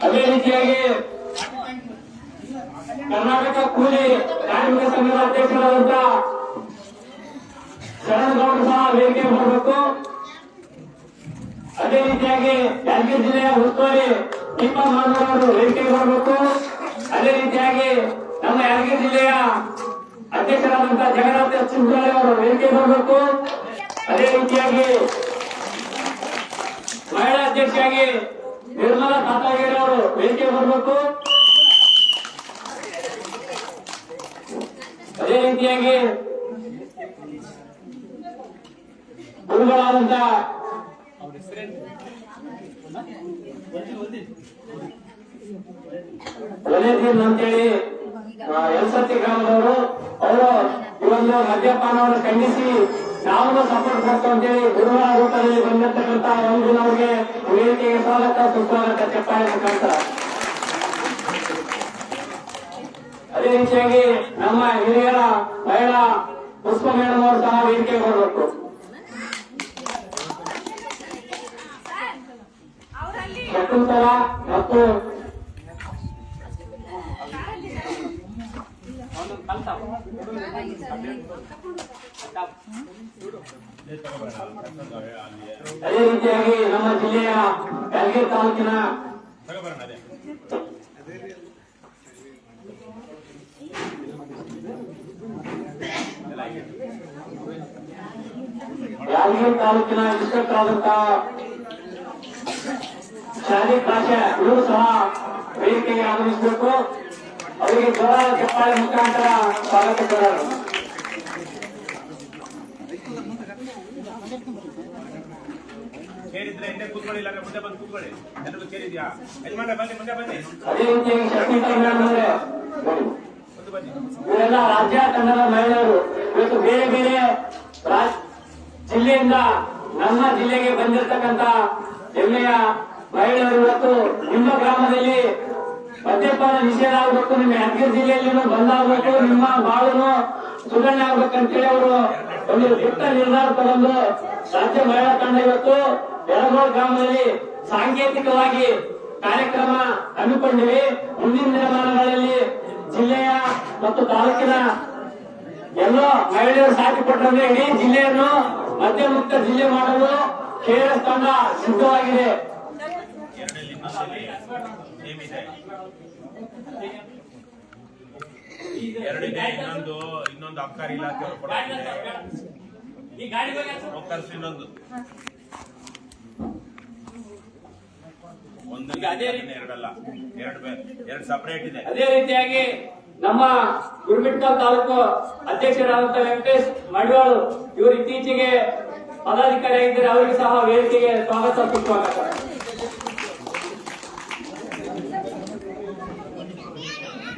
ಅದೇ ರೀತಿಯಾಗಿ ಕರ್ನಾಟಕ ಕೂಲಿ ಕಾರ್ಮಿಕ ಸಂಘದ ಅಧ್ಯಕ್ಷರಾದಂತ ಶರಣಗೌಡರು ಸಹ ವೇದಿಕೆ ಬರಬೇಕು. ಅದೇ ರೀತಿಯಾಗಿ ಯಾದಗಿರಿ ಜಿಲ್ಲೆಯ ಉಸ್ತುವಾರಿ ದೀಪಾ ಮಾಧವರವರು ವೇದಿಕೆಗೆ ಬರಬೇಕು. ಅದೇ ರೀತಿಯಾಗಿ ನಮ್ಮ ಯಾದಗಿರಿ ಜಿಲ್ಲೆಯ ಅಧ್ಯಕ್ಷರಾದಂತಹ ಜಗನ್ನಾಥ ಚಿಂಚೋಳಿ ಅವರು ವೇದಿಕೆಗೆ ಬರಬೇಕು. ಅದೇ ರೀತಿಯಾಗಿ ಮಹಿಳಾ ಅಧ್ಯಕ್ಷರಾಗಿ ನಿರ್ಮಲಾ ತಾತಾಗಿರಿ ಅವರು ವೇದಿಕೆಗೆ ಬರಬೇಕು. ಅದೇ ರೀತಿಯಾಗಿ ಗುರುಗಳಾದಂತ ವಲೇದೀನ್ ಅಂತೇಳಿ ಎಲ್ಸತ್ತಿ ಗ್ರಾಮದವರು ಅವರು ಈ ಒಂದು ಮದ್ಯಪಾನವನ್ನು ಖಂಡಿಸಿ ನಾವು ಸಪೋರ್ಟ್ ಕೊಡ್ತು ಅಂತೇಳಿ ಗುರುಗಳ ರೂಪದಲ್ಲಿ ಬಂದಿರತಕ್ಕಂತ ಒಂದು ಅವರಿಗೆ ವೇದಿಕೆಗೆ ಸ್ವಾಗತ ಸುಸ್ವಾಗತ ಚಪ್ಪಾಳೆ ಮುಖಾಂತರ. ಅದೇ ರೀತಿಯಾಗಿ ನಮ್ಮ ಹಿರಿಯರ ಮಹಿಳಾ ಪುಷ್ಪ ಮೇಡಮ್ ಅವರು ಸಹ ವೇದಿಕೆಗೆ ಬರಬೇಕು. ಶಕುಂತಲಾ ಮತ್ತು ಅದೇ ರೀತಿಯಾಗಿ ನಮ್ಮ ಜಿಲ್ಲೆಯ ಯಾದಗಿರಿ ತಾಲೂಕಿನ ಇನ್ಸ್ಪೆಕ್ಟರ್ ಆದಂತಹ ಶಾಲಿ ಭಾಷೆ ಇವರು ಸಹ ವೇದಿಕೆಗೆ ಆಗಮಿಸಬೇಕು. ಅವರಿಗೆ ಜೋರಾದ ಚಪ್ಪಾಳೆ ಮುಖಾಂತರ ಸ್ವಾಗತ ಕೋರರು. ಅದೇ ರೀತಿಯಾಗಿ ಶಕ್ತಿ ಇವರೆಲ್ಲ ರಾಜ್ಯ ತಂಡದ ಮಹಿಳೆಯರು ಇವತ್ತು ಬೇರೆ ಬೇರೆ ಜಿಲ್ಲೆಯಿಂದ ನಮ್ಮ ಜಿಲ್ಲೆಗೆ ಬಂದಿರತಕ್ಕಂತ ಹೆಮ್ಮೆಯ ಮಹಿಳೆಯರು ಇವತ್ತು ನಿಮ್ಮ ಗ್ರಾಮದಲ್ಲಿ ಮದ್ಯಪಾನ ನಿಷೇಧ ಆಗಬೇಕು, ನಿಮ್ಮ ಯಾದಗಿರಿ ಜಿಲ್ಲೆಯಲ್ಲಿ ಬಂದಾಗಬೇಕು, ನಿಮ್ಮ ಬಾಳನು ಸುಧಾರಣೆ ಆಗ್ಬೇಕಂತೇಳಿ ಅವರು ಒಂದು ದಿಟ್ಟ ನಿರ್ಧಾರ ತಗೊಂಡು ರಾಜ್ಯ ಮಹಿಳಾ ತಂಡ ಇವತ್ತು ಯಳಗೋಳ ಗ್ರಾಮದಲ್ಲಿ ಸಾಂಕೇತಿಕವಾಗಿ ಕಾರ್ಯಕ್ರಮ ಹಮ್ಮಿಕೊಂಡಿವೆ. ಮುಂದಿನ ದಿನಮಾನಗಳಲ್ಲಿ ಜಿಲ್ಲೆಯ ಮತ್ತು ತಾಲೂಕಿನ ಎಲ್ಲ ಮಹಿಳೆಯರು ಸಾಥಿ ಕೊಟ್ಟರೆ ಇಡೀ ಜಿಲ್ಲೆಯನ್ನು ಮದ್ಯಮುಕ್ತ ಜಿಲ್ಲೆ ಮಾಡಲು ಕೆಆರ್ಎಸ್ ತಂಡ ಸಿದ್ಧವಾಗಿದೆ. ಇನ್ನೊಂದು ಅಬ್ಕಾರಿ ಇಲಾಖೆ ಇನ್ನೊಂದು ಎರಡಲ್ಲ, ಎರಡು ಸಪರೇಟ್ ಇದೆ. ಅದೇ ರೀತಿಯಾಗಿ ನಮ್ಮ ಗುರುಮಿಟ್ಕಲ್ ತಾಲೂಕು ಅಧ್ಯಕ್ಷರಾದಂತಹ ವೆಂಕಟೇಶ್ ಮಡಿವಾಳು ಇವರು ಇತ್ತೀಚೆಗೆ ಪದಾಧಿಕಾರಿಯಾಗಿದ್ದಾರೆ. ಅವರಿಗೆ ಸಹ ವೇದಿಕೆಗೆ ಸ್ವಾಗತ ಸುಸ್ವಾಗತ.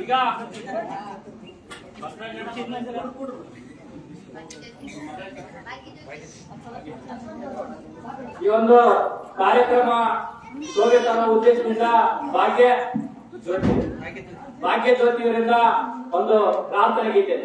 ಈಗ ಈ ಒಂದು ಕಾರ್ಯಕ್ರಮ ಶೋಭೆತನ ಉದ್ದೇಶದಿಂದ ಭಾಗ್ಯ ಜ್ಯೋತಿಯವರಿಂದ ಒಂದು ಪ್ರಾರ್ಥನೆ ಗೀತೆ.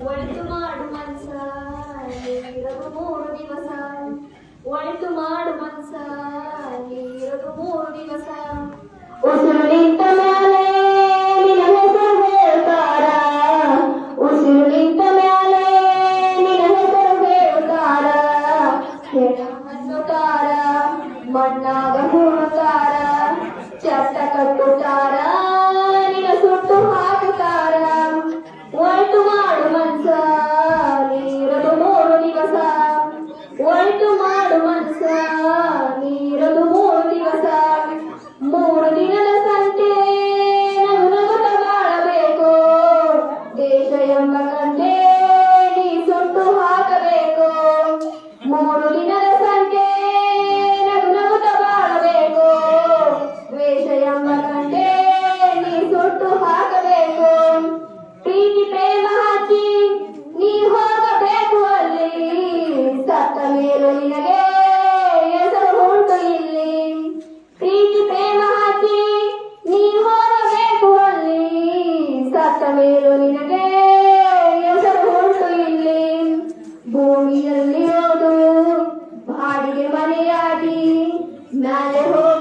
ಒಳಿತು ಮಾಡು ಮನ್ಸ ನೀರದು 3 ದಿವಸ, ಒಳಿತು ಮಾಡು ಮನ್ಸ ನೀರದು 3 ದಿವಸ, ಉಸಿರು ನಿಂತ ಮ್ಯಾಲೆ ನಿನ್ನ ಹೆಸರು ಹೇಳ್ತಾರ, ಉಸಿರು ನಿಂತ ಮ್ಯಾಲೆ ನಿನ್ನ ಹೆಸರು ಹೇಳ್ತಾರ, ಹಣ್ಣುತ್ತಾರ ಮಣ್ಣಾಗ ಹೂಳುತ್ತಾರ, ಚಟ್ಟ ಕಟ್ಟುತ್ತಾರ ನಿನ್ನ ಸುಟ್ಟು ಹಾಕುತ್ತಾರ, ಒಳಿತು ಮಾಡು ಮನ್ಸ ನೀರದು 3 ದಿವಸ, ಒಳಿತು ಮಾಡು ಮನ್ಸ ನೀರದು 3 ದಿವಸ, 3 ದಿನದ ಸಂತೆ ನಗುನಗುತ್ತ ಬಾಳಬೇಕು, ದೇಶ ಎಂಬ ಕಂತೆ ನೀ ಸುಟ್ಟು ಹಾಕಬೇಕು, 3 ದಿನದ ಸಂತೆ ನಗುನಗುತ್ತ ಬಾಳಬೇಕು, ದ್ವೇಷ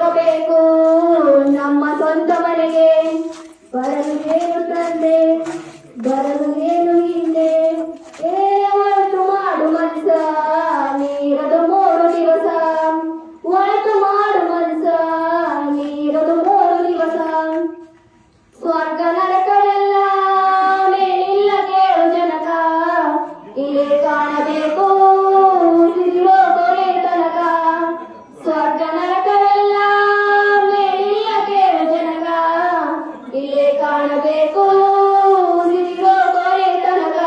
ಹೋಗಬೇಕು ನಮ್ಮ ಸ್ವಂತ ಮನೆಗೆ. ಬರಲು ಏನು ತಂದೆ ಬರಲು ಏನು ಹಿಂದೆ, ಒಳಿತು ಮಾಡು ಮನಸ ನೀರದು 3 ದಿವಸ. ಒಳಿತು ಮಾಡು ಮನಸ ನೀರದು 3 ದಿವಸ. ಸ್ವರ್ಗ ನರಕವೆಲ್ಲ ಮೇಲಿಲ್ಲ ಕೇಳು ಜನಕ, ಇಲ್ಲೇ ಕಾಣಬೇಕು ಸಿರಿಯೋ ಕೊನೆ ತನಕ. ಸ್ವರ್ಗ ನರಕವೆಲ್ಲ ಮೇಲಿಲ್ಲ ಕೇಳು ಜನಕ, ಇಲ್ಲೇ ಕಾಣಬೇಕು ಸಿರಿಯೋ ಕೊನೆ ತನಕ.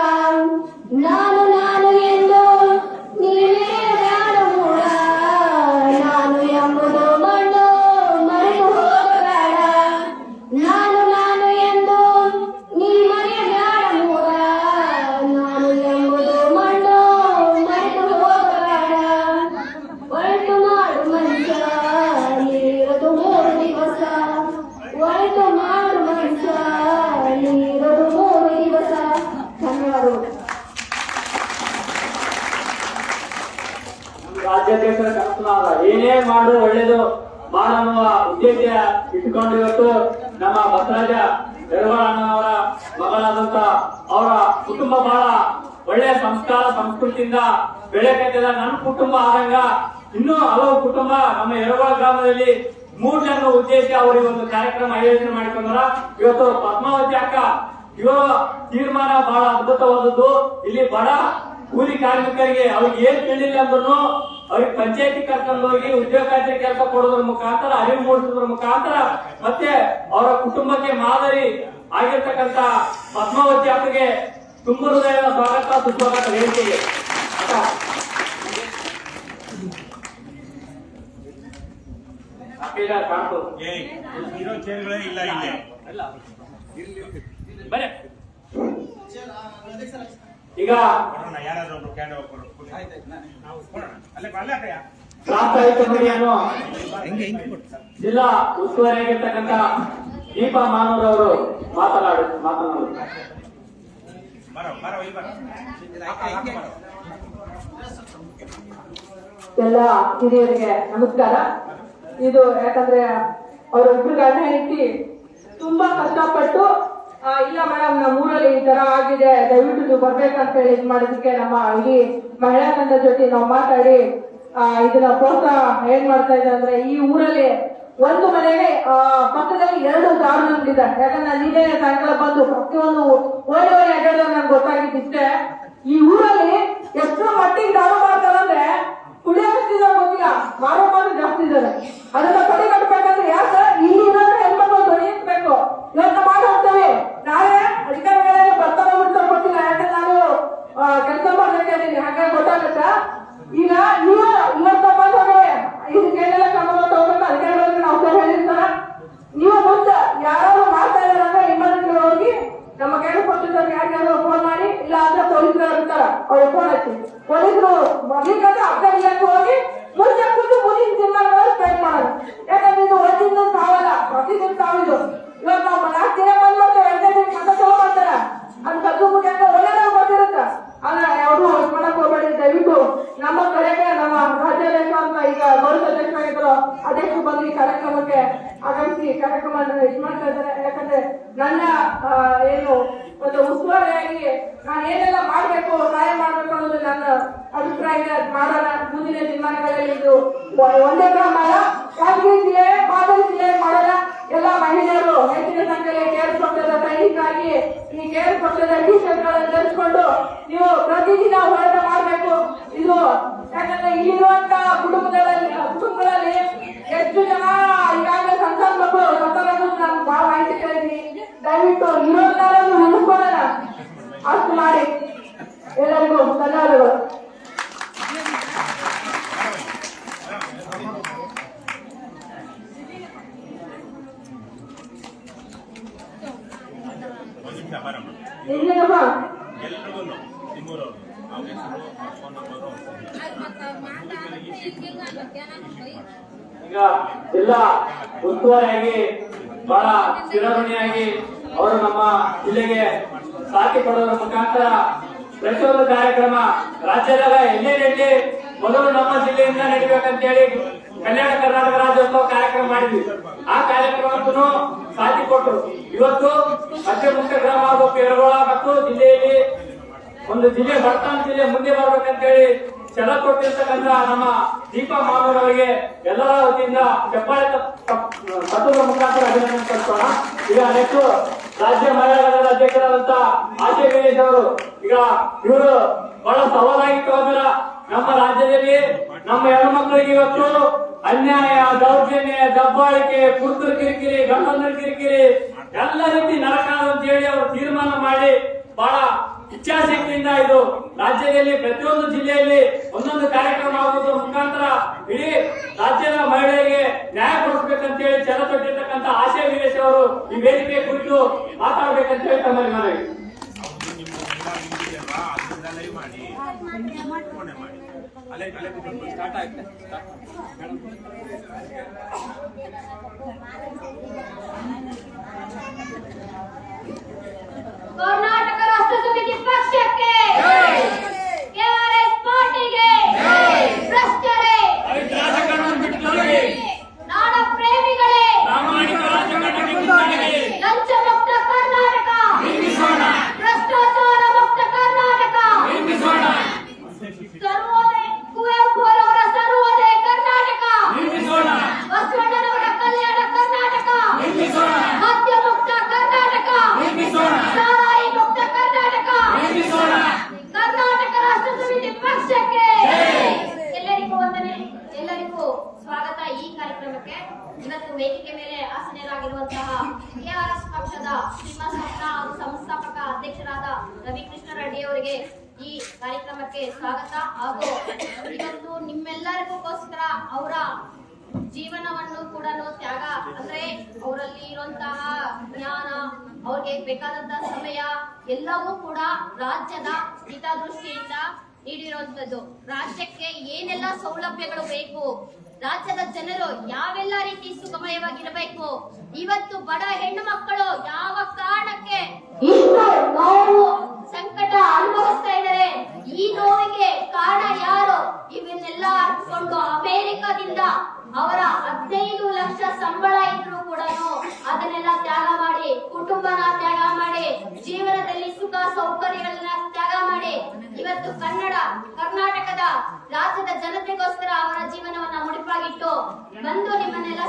ನಾನು ನಾನು ಎಂದು ನೀನೇ ಬ್ಯಾಡ ಮೂಡ, ನಾನು ಎಂಬುದು ಮಣ್ಣು ಮರೆತು ಹೋಗಬೇಡ. ನಾನು ನಾನು ಎಂದು ನೀ ಮರೆಯಬೇಡ ಮೂಡ, ನಾನು ಎಂಬುದು ಮಣ್ಣು ಮರೆತು ಹೋಗಬೇಡ. ಒಳಿತು ಮಾಡು ಮನುಷ್ಯ ನೀರದು 3 ದಿವಸ. ಒಳಿತು ಮಾಡು ಮನುಷ್ಯ ನೀರದು 3 ದಿವಸ. ಧನ್ಯವಾದಗಳು. ರಾಜ್ಯಾಧ್ಯಕ್ಷರ ಕನಸನಾದ ಏನೇ ಮಾಡು ಒಳ್ಳೇದು ಮಾಡುವ ಉದ್ದೇಶ ಇಟ್ಟುಕೊಂಡು ಇವತ್ತು ನಮ್ಮ ಬಸವರಾಜ ಯರವಾಳಣ್ಣನವರ ಮಗಳಾದಂತ ಅವರ ಕುಟುಂಬ ಬಹಳ ಒಳ್ಳೆಯ ಸಂಸ್ಕಾರ ಸಂಸ್ಕೃತಿಯಿಂದ ಬೆಳೆಕತ್ತಿದ. ನನ್ನ ಕುಟುಂಬ ಆದಂಗ ಇನ್ನೂ ಹಲವು ಕುಟುಂಬ ನಮ್ಮ ಯರವಾಳ ಗ್ರಾಮದಲ್ಲಿ 3 ಜನ ಉದ್ದೇಶ ಅವರು ಒಂದು ಕಾರ್ಯಕ್ರಮ ಆಯೋಜನೆ ಮಾಡಿಕೊಂಡಾರ. ಇವತ್ತು ಪದ್ಮಾವತಿ ಅಕ್ಕ ಇವರ ತೀರ್ಮಾನ ಬಹಳ ಅದ್ಭುತವಾದದ್ದು. ಇಲ್ಲಿ ಬಡ ಕೂಲಿ ಕಾರ್ಮಿಕರಿಗೆ ಅವ್ರಿಗೆ ಏನ್ ತಿಳಿಲ್ಲ ಅಂದ್ರೂ ಅವ್ರಿಗೆ ಪಂಚಾಯತಿ ಕರ್ಕೊಂಡು ಹೋಗಿ ಉದ್ಯೋಗ ಖಾತ್ರಿ ಕೆಲಸ ಕೊಡೋದ್ರ ಮುಖಾಂತರ ಅರಿವು ಮೂಡಿಸೋದ್ರ ಮುಖಾಂತರ ಮತ್ತೆ ಅವರ ಕುಟುಂಬಕ್ಕೆ ಮಾದರಿ ಆಗಿರ್ತಕ್ಕಂತ ಪದ್ಮಾವತಿ ಅಕ್ಕಗೆ ತುಂಬ ಹೃದಯದ ಸ್ವಾಗತ ಸುಸ್ವಾಗತ ವೇದಿಕೆಗೆ. ಕಾಣ್ತು ಇರೋ ಚೇರ್ಗಳೇ ಇಲ್ಲ ಇಲ್ಲಿ. ಬರೇ ಈಗ ಕೊಡೋಣ, ಯಾರಾದ್ರೂ ಒಬ್ರು ಕ್ಯಾಂಡ್ ಕೊಡೋಣ, ಅಲ್ಲೇ ಅಲ್ಲೇ ಸಾಹಿತ್ಯ ನುಡಿಯನ್ನು ಜಿಲ್ಲಾ ಉಸ್ತುವಾರಿಯಾಗಿರ್ತಕ್ಕಂಥ ದೀಪಾ ಮಾನೂರವರು ಮಾತನಾಡು. ಎಲ್ಲ ಹಿರಿಯರಿಗೆ ನಮಸ್ಕಾರ. ಇದು ಯಾಕಂದ್ರೆ ಅವರು ಇಬ್ರು ಗಂಡ ಹೆಂಡತಿ ತುಂಬಾ ಕಷ್ಟಪಟ್ಟು ಇಲ್ಲ ಮೇಡಮ್ ನಮ್ಮ ಊರಲ್ಲಿ ಈ ತರ ಆಗಿದೆ, ದಯವಿಟ್ಟು ನೀವು ಬರ್ಬೇಕಂತ ಹೇಳಿ ಇದ್ ಮಾಡೋದಕ್ಕೆ ನಮ್ಮ ಇಡೀ ಮಹಿಳಾ ತಂಡ ಜೊತೆ ನಾವು ಮಾತಾಡಿ ಇದನ್ನ ಪ್ರೋತ್ಸಾಹ ಏನ್ ಮಾಡ್ತಾ ಇದೆ ಅಂದ್ರೆ, ಈ ಊರಲ್ಲಿ ಒಂದು ಮನೆಗೆ ಪಕ್ಕದಲ್ಲಿ 2 ದಾರು ಅಂಗಡಿದೆ. ಯಾಕಂದ್ರೆ ನೀನೇ ಸಾಯಂಕಾಲ ಬಂದು ಪ್ರತಿಯೊಂದು ಓಡಿ ಅಡ್ಡಾಡ ನನ್ಗೆ ಗೊತ್ತಾಗಿದ್ದಿಷ್ಟೇ. ಈ ಊರಲ್ಲಿ ಎಷ್ಟು ಮಟ್ಟಿಗೆ ದಾರು ಮಾಡ್ತಾರಂದ್ರೆ ಕುಡಿಯೋಷ್ಟಿದ್ದಾರೆ ಗೊತ್ತಿಲ್ಲ, ಮಾರೋ ಜಾಸ್ತಿ ಇದ್ದಾರೆ. ಅದನ್ನ ತಡೆಗಟ್ಟಬೇಕಂದ್ರೆ ಯಾಕೆ ಇಲ್ಲಿ ಇರೋದ್ರೆ ಹೆಣ್ಮಕ್ಳು ಧ್ವನಿಸ್ಬೇಕು. ಇವತ್ತು ಮಾಡಿ ಹೋಗ್ತೇವೆ, ನಾಳೆ ಅಧಿಕಾರಿಗಳಲ್ಲಿ ಬರ್ತಾರೋ ಬಿಡ್ತಾರೋ ಗೊತ್ತಿಲ್ಲ. ಯಾಕಂದ್ರೆ ನಾನು ಕೆಲಸ ಮಾಡ್ಲಿಕ್ಕೆ ಹಾಗಾಗಿ ಗೊತ್ತಾಗತ್ತ. ಈಗ ನೀವು ಇವತ್ತು ಬಂದ್ರೆ ಇದಕ್ಕೆಲ್ಲ ಕ್ರಮ ತಗೋಬೇಕು. ಅಧಿಕಾರಿಗಳಿಗೆ ನಾವು ಸಹ ಹೇಳಿರ್ತಾರ. ನೀವು ಮುಂದೆ ಯಾರು ಮಾಡ್ತಾ ಇದಾರೆ ಇಮ್ಮಡಿಗಳು ಹೋಗಿ ನಮ್ಮ ಕೈಲಿ ಕೊಟ್ಟಿದ್ದಾರೆ ಯಾರಿಗಾದ್ರು ಫೋನ್ ಮಾಡಿ, ಇಲ್ಲ ಅಂದ್ರೆ ಪೊಲೀಸರು ಇರ್ತಾರ ಅವ್ರಿಗೆ ಫೋನ್ ಹಚ್ಚಿ. ಪೊಲೀಸರು ಬರ್ಲಿಕ್ಕಂದ್ರೆ ಅಧಿಕಾರಿಗಳಿಗೆ ಹೋಗಿ ಮುಂದೆ ಕೂತು ಮುಂದಿನ ಜಿಲ್ಲೆಗಳಲ್ಲಿ ಸ್ಟ್ರೈಕ್ ಮಾಡೋದು. ಯಾಕಂದ್ರೆ ಇದು ಒಂದಿನ ಸಾವಲ್ಲ, ಪ್ರತಿದಿನ ಸಾವಿದು. ಇವತ್ತು ನಾವು 4 ದಿನ ಬಂದ್ ಮಾಡ್ತೇವೆ, 5 ದಿನ ಕಸ ಚಲೋ ಮಾಡ್ತಾರ. ಅದು ಕದ್ದು ಮುಖ್ಯ ಒಳ್ಳೆದಾಗ ಗೊತ್ತಿರುತ್ತೆ. ಆದ್ರೆ ಯಾರು ಮಾಡಕ್ ಹೋಗ್ಬೇಡಿ. ದಯವಿಟ್ಟು ನಮ್ಮ ಕಡೆಗೆ ನಮ್ಮ ರಾಜ್ಯಾಧ್ಯಕ್ಷ ಅಂತ ಈಗ ಗೌರವ ಅಧ್ಯಕ್ಷರಾಗಿದ್ರು ಅಧ್ಯಕ್ಷರು ಬಂದು ಈ ಕಾರ್ಯಕ್ರಮಕ್ಕೆ ಆಗಮಿಸಿ ಕಾರ್ಯಕ್ರಮ ಇದು ಮಾಡ್ತಾ ಇದ್ದಾರೆ. ಯಾಕಂದ್ರೆ ನನ್ನ ಏನು ಒಂದು ಉಸ್ತುವಾರಿಯಾಗಿ ನಾನು ಏನೆಲ್ಲ ಮಾಡ್ಬೇಕು ಸಹಾಯ ಮಾಡ್ಬೇಕು ಅನ್ನೋದು ನನ್ನ ಅಭಿಪ್ರಾಯ ಇದೆ. ಮಾಡೋಣ. ಮುಂದಿನ ದಿನಮಾನಗಳಲ್ಲಿ ಇದು ಒಂದೇ ಗ್ರಾಮ ಯಾದಗಿರಿ ಜಿಲ್ಲೆ ಮಾದರಿ ಜಿಲ್ಲೆ ಮಾಡೋಣ. ಎಲ್ಲ ಮಹಿಳೆಯರು ಹೆಚ್ಚಿನ ಸಂಖ್ಯೆಯಲ್ಲಿ ಕೇರ್ ಪಕ್ಷದ ಸೈನಿಕರಾಗಿ ಈ ಕೇರ್ ಪಕ್ಷದ ಟೀಚರ್ಗಳನ್ನು ಧರಿಸಿಕೊಂಡು ನೀವು ಪ್ರತಿದಿನ ಹೋರಾಟ ಮಾಡಬೇಕು. ಇದು ಯಾಕಂದ್ರೆ ಇಲ್ಲಿರುವಂತ ಕುಟುಂಬಗಳಲ್ಲಿ ಎಷ್ಟು ಜನ ಈಗಾಗಲೇ ಸಂತಾನ ಮಕ್ಕಳು ನಾನು ಬಹಳ ಮಾಹಿತಿ ಕೇಳಿದ್ದೀನಿ. ದಯವಿಟ್ಟು ಇರೋದನ್ನು ಉಳಿಸ್ಕೊಳ್ಳೋಣ, ಅಷ್ಟು ಮಾಡಿ. ಎಲ್ಲರಿಗೂ ಧನ್ಯವಾದಗಳು. ಎಲ್ರಿಗೂ ತಿಮ್ಮೂರವರು ಅವ್ರ ಹೆಸರು ಫೋನ್ ನಂಬರು. ಈಗ ಜಿಲ್ಲಾ ಉಸ್ತುವಾರಿಯಾಗಿ ಬಹಳ ಚಿರಋಣಿಯಾಗಿ ಅವರು ನಮ್ಮ ಜಿಲ್ಲೆಗೆ ಸಾಥಿ ಕೊಡೋದ್ರ ಮುಖಾಂತರ ಪ್ರತಿಯೊಂದು ಕಾರ್ಯಕ್ರಮ ರಾಜ್ಯದಾಗ ಎಲ್ಲೇ ನಡೀಲಿ ಮೊದಲು ನಮ್ಮ ಜಿಲ್ಲೆಯಿಂದ ನಡಿಬೇಕಂತ ಹೇಳಿ ಕಲ್ಯಾಣ ಕರ್ನಾಟಕ ರಾಜ್ಯೋತ್ಸವ ಕಾರ್ಯಕ್ರಮ ಮಾಡಿದ್ವಿ. ಆ ಕಾರ್ಯಕ್ರಮಕ್ಕೂ ಸಾಥಿ ಕೊಟ್ಟರು. ಇವತ್ತು ಮಧ್ಯ ಮುಖ್ಯ ಗ್ರಾಮ ಪೇರಗೋಳ ಮತ್ತು ಜಿಲ್ಲೆಯಲ್ಲಿ ಒಂದು ಜಿಲ್ಲೆ ಬರ್ತಾನ ಜಿಲ್ಲೆ ಮುಂದೆ ಬರ್ಬೇಕಂತೇಳಿ ಛಲ ಕೊಟ್ಟಿರ್ತಕ್ಕಂಥ ನಮ್ಮ ದೀಪಾ ಮಾನೂರ್ ಅವರಿಗೆ ಎಲ್ಲರ ವತಿಯಿಂದ ಚಪ್ಪಾಳೆ ತತ್ವದ ಮುಖಾಂತರ ಅಭಿನಂದನೆ ಸಲ್ಲಿಸೋಣ. ಈಗ ನೆಕ್ಸ್ಟ್ ರಾಜ್ಯ ಮಹಿಳಾ ಘಟಕದ ಅಧ್ಯಕ್ಷರಾದಂತ ಆಶೆ ಗಣೇಶ್ ಅವರು, ಈಗ ಇವರು ಬಹಳ ಸವಾಲಾಗಿ ತಗೊಂಡ್ರ ನಮ್ಮ ರಾಜ್ಯದಲ್ಲಿ ನಮ್ಮ ಹೆಣ್ಣು ಮಕ್ಕಳಿಗೆ ಇವತ್ತು ಅನ್ಯಾಯ, ದೌರ್ಜನ್ಯ, ದಬ್ಬಾಳಿಕೆ, ಪುರುಷರ ಕಿರಿಕಿರಿ, ಗಂಡಂದ್ರ ಕಿರಿಕಿರಿ ಎಲ್ಲ ರೀತಿ ನರಕ ಅಂತ ಹೇಳಿ ಅವರು ತೀರ್ಮಾನ ಮಾಡಿ ಬಹಳ ಇಚ್ಛಾಶಕ್ತಿಯಿಂದ ಇದು ರಾಜ್ಯದಲ್ಲಿ ಪ್ರತಿಯೊಂದು ಜಿಲ್ಲೆಯಲ್ಲಿ ಒಂದೊಂದು ಕಾರ್ಯಕ್ರಮ ಆಗುವುದರ ಮುಖಾಂತರ ಇಡೀ ರಾಜ್ಯದ ಮಹಿಳೆಯರಿಗೆ ನ್ಯಾಯ ಕೊಡಿಸಬೇಕಂತ ಹೇಳಿ ಛಲ ತೊಟ್ಟಿರ್ತಕ್ಕಂಥ ಆಶೆ ವೀರೇಶ್ ಅವರು ಈ ವೇದಿಕೆ ಕುರಿತು ಮಾತಾಡಬೇಕಂತ ಹೇಳಿ ತಮ್ಮಲ್ಲಿ ಮನವಿ. ಕರ್ನಾಟಕ ರಾಷ್ಟ್ರ ಸಮಿತಿ ಪಕ್ಷಕ್ಕೆ ಕೆಆರ್ಎಸ್ ಪಾರ್ಟಿಗೆ ಭ್ರಷ್ಟರೇ, ನಾಡ ಪ್ರೇಮಿಗಳೇ, ಲಂಚ ಮುಕ್ತ ಕರ್ನಾಟಕ, ಭ್ರಷ್ಟಾಚಾರ ಮುಕ್ತ ಕರ್ನಾಟಕ, ಸರ್ವೋದಯ ಕುವೆಂಪು ಅವರ ಸರ್ವೋದಯ ಕರ್ನಾಟಕ, ಬಸವಣ್ಣನವರ ಕಲ್ಯಾಣ ಕರ್ನಾಟಕ, ಮದ್ಯ ಮುಕ್ತ ಕರ್ನಾಟಕ, ಸಾರಾಯಿ ಮುಕ್ತ ಕರ್ನಾಟಕ, ಕರ್ನಾಟಕ ರಾಷ್ಟ್ರ ಸಮಿತಿ ಪಕ್ಷಕ್ಕೆ. ಎಲ್ಲರಿಗೂ ವಂದನೆ, ಎಲ್ಲರಿಗೂ ಸ್ವಾಗತ ಈ ಕಾರ್ಯಕ್ರಮಕ್ಕೆ. ಇವತ್ತು ವೇದಿಕೆ ಮೇಲೆ ಆಸೀನರಾಗಿರುವಂತಹ ಕೆಆರ್ಎಸ್ ಪಕ್ಷದ ಶ್ರೀನಿವಾಸ ಹಾಗೂ ಸಂಸ್ಥಾಪಕ ಅಧ್ಯಕ್ಷರಾದ ರವಿಕೃಷ್ಣ ರೆಡ್ಡಿ ಅವರಿಗೆ ಈ ಕಾರ್ಯಕ್ರಮಕ್ಕೆ ಸ್ವಾಗತ. ಹಾಗೂ ಇವತ್ತು ನಿಮ್ಮೆಲ್ಲರಿಗೋಸ್ಕರ ಅವರ ಜೀವನವನ್ನು ಕೂಡ ತ್ಯಾಗ, ಅಂದ್ರೆ ಅವರಲ್ಲಿ ಇರುವಂತಹ ಜ್ಞಾನ, ಅವ್ರಿಗೆ ಬೇಕಾದಂತಹ ಸಮಯ ಎಲ್ಲವೂ ಕೂಡ ರಾಜ್ಯದ ಹಿತದೃಷ್ಟಿಯಿಂದ ನೀಡಿರುವಂತದ್ದು. ರಾಜ್ಯಕ್ಕೆ ಏನೆಲ್ಲ ಸೌಲಭ್ಯಗಳು ಬೇಕು, ರಾಜ್ಯದ ಜನರು ಯಾವೆಲ್ಲ ರೀತಿ ಸುಗಮಯವಾಗಿರಬೇಕು, ಇವತ್ತು ಬಡ ಹೆಣ್ಣು ಮಕ್ಕಳು ಯಾವ ಕಾರಣಕ್ಕೆ ಇಷ್ಟು ನೋವು ಸಂಕಟ ಅನುಭವಿಸ್ತಾ ಇದ್ದಾರೆ, ಈ ನೋವಿಗೆ ಕಾರಣ ಯಾರು, ಇವನ್ನೆಲ್ಲ ಅರ್ಥಕೊಂಡು ಅಮೆರಿಕದಿಂದ ಅವರ 15 ಲಕ್ಷ ಸಂಬಳ ಇದ್ರು ಕೂಡ ಅದನ್ನೆಲ್ಲ ತ್ಯಾಗ ಮಾಡಿ, ಕುಟುಂಬನ ತ್ಯಾಗ ಮಾಡಿ, ಜೀವನದಲ್ಲಿ ಸುಖ ಸೌಕರ್ಯಗಳನ್ನ ತ್ಯಾಗ ಮಾಡಿ ಇವತ್ತು ಕರ್ನಾಟಕದ ರಾಜ್ಯದ ಜನತೆಗೋಸ್ಕರ ಅವರ ಜೀವನವನ್ನ ಮುಡಿಪಾಗಿಟ್ಟು ಬಂದು ನಿಮ್ಮನ್ನೆಲ್ಲ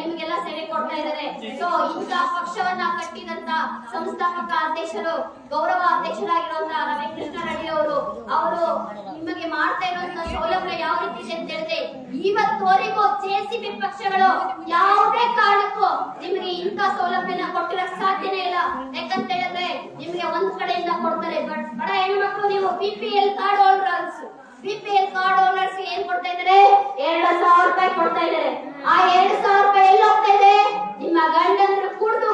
ನಿಮಗೆಲ್ಲ ಸೇವೆ ಕೊಡ್ತಾ ಇದ್ದಾರೆ. ಸೊ ಇಂಥ ಪಕ್ಷವನ್ನ ಕಟ್ಟಿದಂತ ಸಂಸ್ಥಾಪಕ ಅಧ್ಯಕ್ಷರು, ಗೌರವ ಅಧ್ಯಕ್ಷರಾಗಿರುವಂತಹ ರವಿಕೃಷ್ಣ ರೆಡ್ಡಿ ಅವರು ನಿಮಗೆ ಮಾಡ್ತಾ ಇರುವಂತಹ ಸೌಲಭ್ಯ ಯಾವ ರೀತಿ ಇದೆ ಅಂತ ಹೇಳಿದ್ರೆ, ಇವತ್ತುವರೆಗೂ ಜೆಸಿಬಿ ಪಕ್ಷಗಳು ಯಾವುದೇ ಕಾರಣಕ್ಕೂ ನಿಮಗೆ ಇಂಥ ಸೌಲಭ್ಯನ ಕೊಟ್ಟಿರಕ್ ಸಾಧ್ಯನೇ ಇಲ್ಲ. ಯಾಕಂತ ಹೇಳಿದ್ರೆ ನಿಮ್ಗೆ ಒಂದ್ ಕಡೆಯಿಂದ ಕೊಡ್ತಾರೆ, ಬಟ್ ಬಡ ಹೆಣ್ಮಕ್ಳು ನೀವು ಬಿಪಿಎಲ್ ಕಾರ್ಡ್ ಹೋಲ್ಡರ್ಸ್ ಏನ್ ಕೊಡ್ತಾ ಇದ್ದಾರೆ, 2,000 ರೂಪಾಯಿ ಕೊಡ್ತಾ ಇದ್ದಾರೆ. ಆ 2,000 ರೂಪಾಯಿ ಎಲ್ಲಿ ಹೋಗ್ತಾ ಇದೆ, ನಿಮ್ಮ ಗಂಡಂದ್ರು ಕುಡ್ದು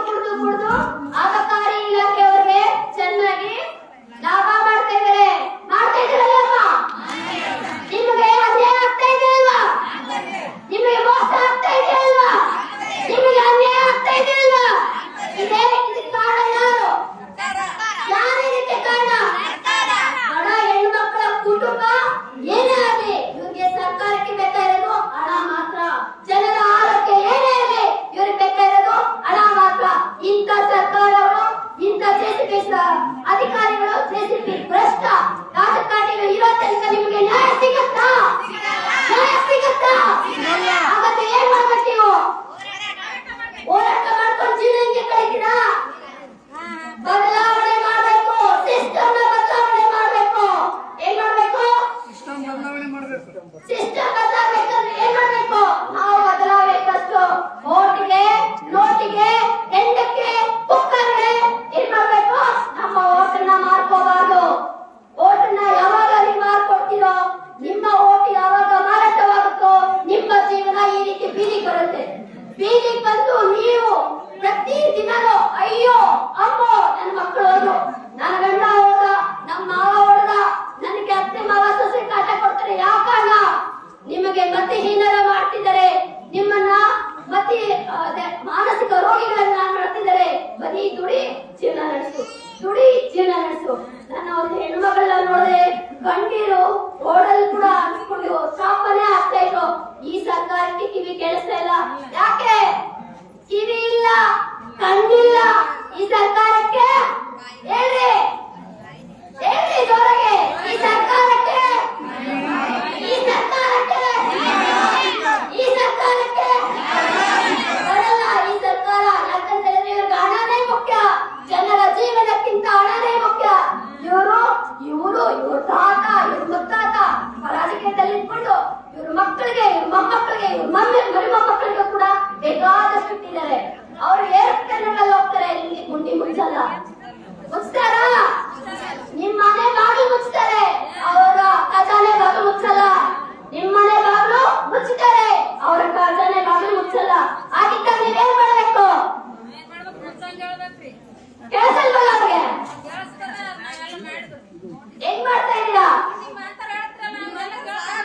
ಅಬಕಾರಿ ಇಲಾಖೆಯವರಿಗೆ ಚೆನ್ನಾಗಿ ಲಾಭ ಮಾಡ್ತಾ ಇದಾರಲ್ಲಮ್ಮ, ನಿಮಗೆ ಅನ್ಯಾಯ ಆಗ್ತಾ ಇದೆ ಅಲ್ವಾ, ನಿಮಗೆ ಮೋಸ ಆಗ್ತಾ ಇದೆ ಅಲ್ವಾ, ನಿಮಗೆ ಅನ್ಯಾಯ ಆಗ್ತಾ ಇದೆ ಅಲ್ವಾ, ಇದಕ್ಕೆ ಕಾರಣ ಯಾರು, ಯಾರಿಗೆ ಕಾರಣ, ಬಡ ಹೆಣ್ಮಕ್ಳ ಕುಟುಂಬ ಏನೇ ಆಗಲಿ ಇವ್ರಿಗೆ ಸರ್ಕಾರಕ್ಕೆ ಬೇಕಾಗಿರೋದು ಹಣ ಮಾತ್ರ, ಜನರ ಆರೋಗ್ಯ ಏನೇ ಆಗಲಿ ಇವ್ರಿಗೆ ಬೇಕಾಗಿರೋದು ಹಣ ಮಾತ್ರ. ಇಂಥ ಸರ್ಕಾರಗಳು, ಇಂಥ ಜೆಸಿಬಿ ಅಧಿಕಾರಿಗಳು, ಜೆಸಿಬಿ ಭ್ರಷ್ಟ ರಾಜಕಾರಣಿಗಳು ಇರೋ ತನಕ ನಿಮಗೆ ನ್ಯಾಯ ಸಿಗುತ್ತಾ? ಹಾಗಾದ್ರೆ ಏನ್ ಮಾಡ್ಬೇಕು ನೀವು? ಹೋರಾಟ ಮಾಡ್ಕೊಂಡು ಜೀವನ ಹೆಂಗೆ ಕಳಿತೀರಾ? ಬದಲಾವಣೆ ಮಾಡಬೇಕು, ಸಿಸ್ಟಮ್ ಬದಲಾವಣೆ ಮಾಡಬೇಕು. ಏನ್ ಮಾಡ್ಬೇಕು? ಸಿಸ್ಟಮ್ ಬದಲಾಗಬೇಕಂದ್ರೆ ಏನ್ ಮಾಡ್ಬೇಕು? ನಾವು ಬದಲಾಗಬೇಕಷ್ಟು. ಓಟಿಗೆ, ನೋಟಿಗೆ, ಹೆಂಡಕ್ಕೆ, ಕುಕ್ಕರ್ಗೆ ಏನ್ ಮಾಡ್ಬೇಕು? ನಮ್ಮ ಓಟನ್ನ ಮಾರ್ಕೋಬಾರ್ದು. ಓಟನ್ನ ಯಾವಾಗ ನೀವು ಮಾರ್ಕೊಡ್ತೀರೋ, ನಿಮ್ಮ ಓಟ್ ಯಾವಾಗ ಮಾರಾಟವಾಗುತ್ತೋ, ನಿಮ್ಮ ಜೀವನ ಈ ರೀತಿ ಬೀದಿಗೆ ಬರುತ್ತೆ. ಬೀದಿಗೆ ಬಂದು ನೀವು ಪ್ರತಿ ದಿನನೂ ಅಯ್ಯೋ ಅಮ್ಮೋ ನನ್ನ ಮಕ್ಕಳು ಹೋದ್ರು, ನನ್ನ ಗಂಡ ಹೋದ, ನಮ್ಮ ಮಾವ ಹೊಡೆದ, ನನಗೆ ಅತ್ತೆ ಮಾವ ಸೊಸೆ ಕಾಟ ಕೊಡ್ತಾರೆ. ಯಾಕಾಗ ನಿಮಗೆ ಮತಿಹೀನರ ಮಾಡ್ತಿದ್ದಾರೆ, ನಿಮ್ಮನ್ನ ಮಾನಸಿಕ ರೋಗಿಗಳನ್ನ ಮಾಡ್ತಿದ್ದಾರೆ. ಬರೀ ದುಡಿ ಜೀವನ ನಡೆಸು. ನನ್ನ ಒಂದು ಹೆಣ್ಮಗಳನ್ನ ನೋಡಿದೆ, ಕಣ್ಣೀರು ರೋಡಲ್ಲಿ ಕೂಡ ಹಾಕಿಕೊಂಡು ಸ್ಥಾಪನೆ ಆಗ್ತಾ ಇದ್ರು. ಈ ಸರ್ಕಾರಕ್ಕೆ ಆಗಿದ್ದಾಗ ನೀವೇನ್ ಮಾಡ್ಬೇಕು? ಕೆಲಸಲ್ವಲ್ಲ ಅವ್ರಿಗೆ? ಹೆಂಗ್ ಮಾಡ್ತಾ ಇದೀರಾ?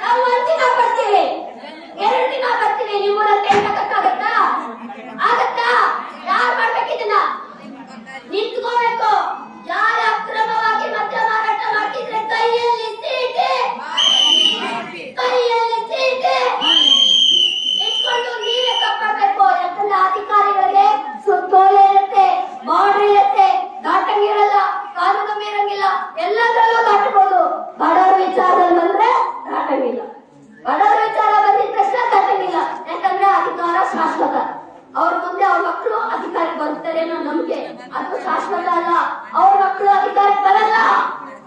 ನಾವು 1 ದಿನ ಬರ್ತೀವಿ, 2 ದಿನ ಬರ್ತೀವಿ, ನಿಮ್ಮೂರಲ್ಲಿ ಹೇಳಕ್ಕಾಗತ್ತಾ? ಆಗತ್ತಾ? ಯಾರು ಮಾಡ್ಬೇಕಿದನ್ನ? ನಿಂತ್ಕೋಬೇಕು. ಯಾರು ಅಕ್ರಮವಾಗಿ ಮದ್ಯ ಮಾರಾಟ ಮಾಡ್ತಿದ್ರೆ ಕೈಯಲ್ಲಿ ಸೀಟೆ ಇಟ್ಕೊಂಡು ನೀವೇ ಕಾಪಾಡಬೇಕು. ಯಾಕಂದ್ರೆ ಅಧಿಕಾರಿಗಳಿಗೆ ಸುತ್ತೋಲೆ ಇರುತ್ತೆ, ಬಾರ್ಡರ್ ಇರುತ್ತೆ, ದಾಟಂಗ್ ಇರಲ್ಲ, ಕಾನೂನು ಮೀರಂಗಿಲ್ಲ, ಎಲ್ಲದರಲ್ಲೂ ದಾಟಬಹುದು. ಬಡವರ ವಿಚಾರದಲ್ಲಿ ಬಂದ್ರೆ ದಾಟಂಗಿಲ್ಲ. ಬಡವರ ವಿಚಾರ ಬಂದಿದ ತಕ್ಷಣ ದಾಟಂಗಿಲ್ಲ. ಯಾಕಂದ್ರೆ ಅಧಿಕಾರ ಶಾಶ್ವತ. ಅವ್ರ ಮುಂದೆ ಅವ್ರ ಮಕ್ಕಳು ಅಧಿಕಾರಕ್ಕೆ ಬರ್ತಾರೆ ಅನ್ನೋ ನಂಬಿಕೆ ಅದು ಶಾಶ್ವತ ಅಲ್ಲ. ಅವ್ರ ಮಕ್ಕಳು ಅಧಿಕಾರಕ್ಕೆ ಬರಲ್ಲ.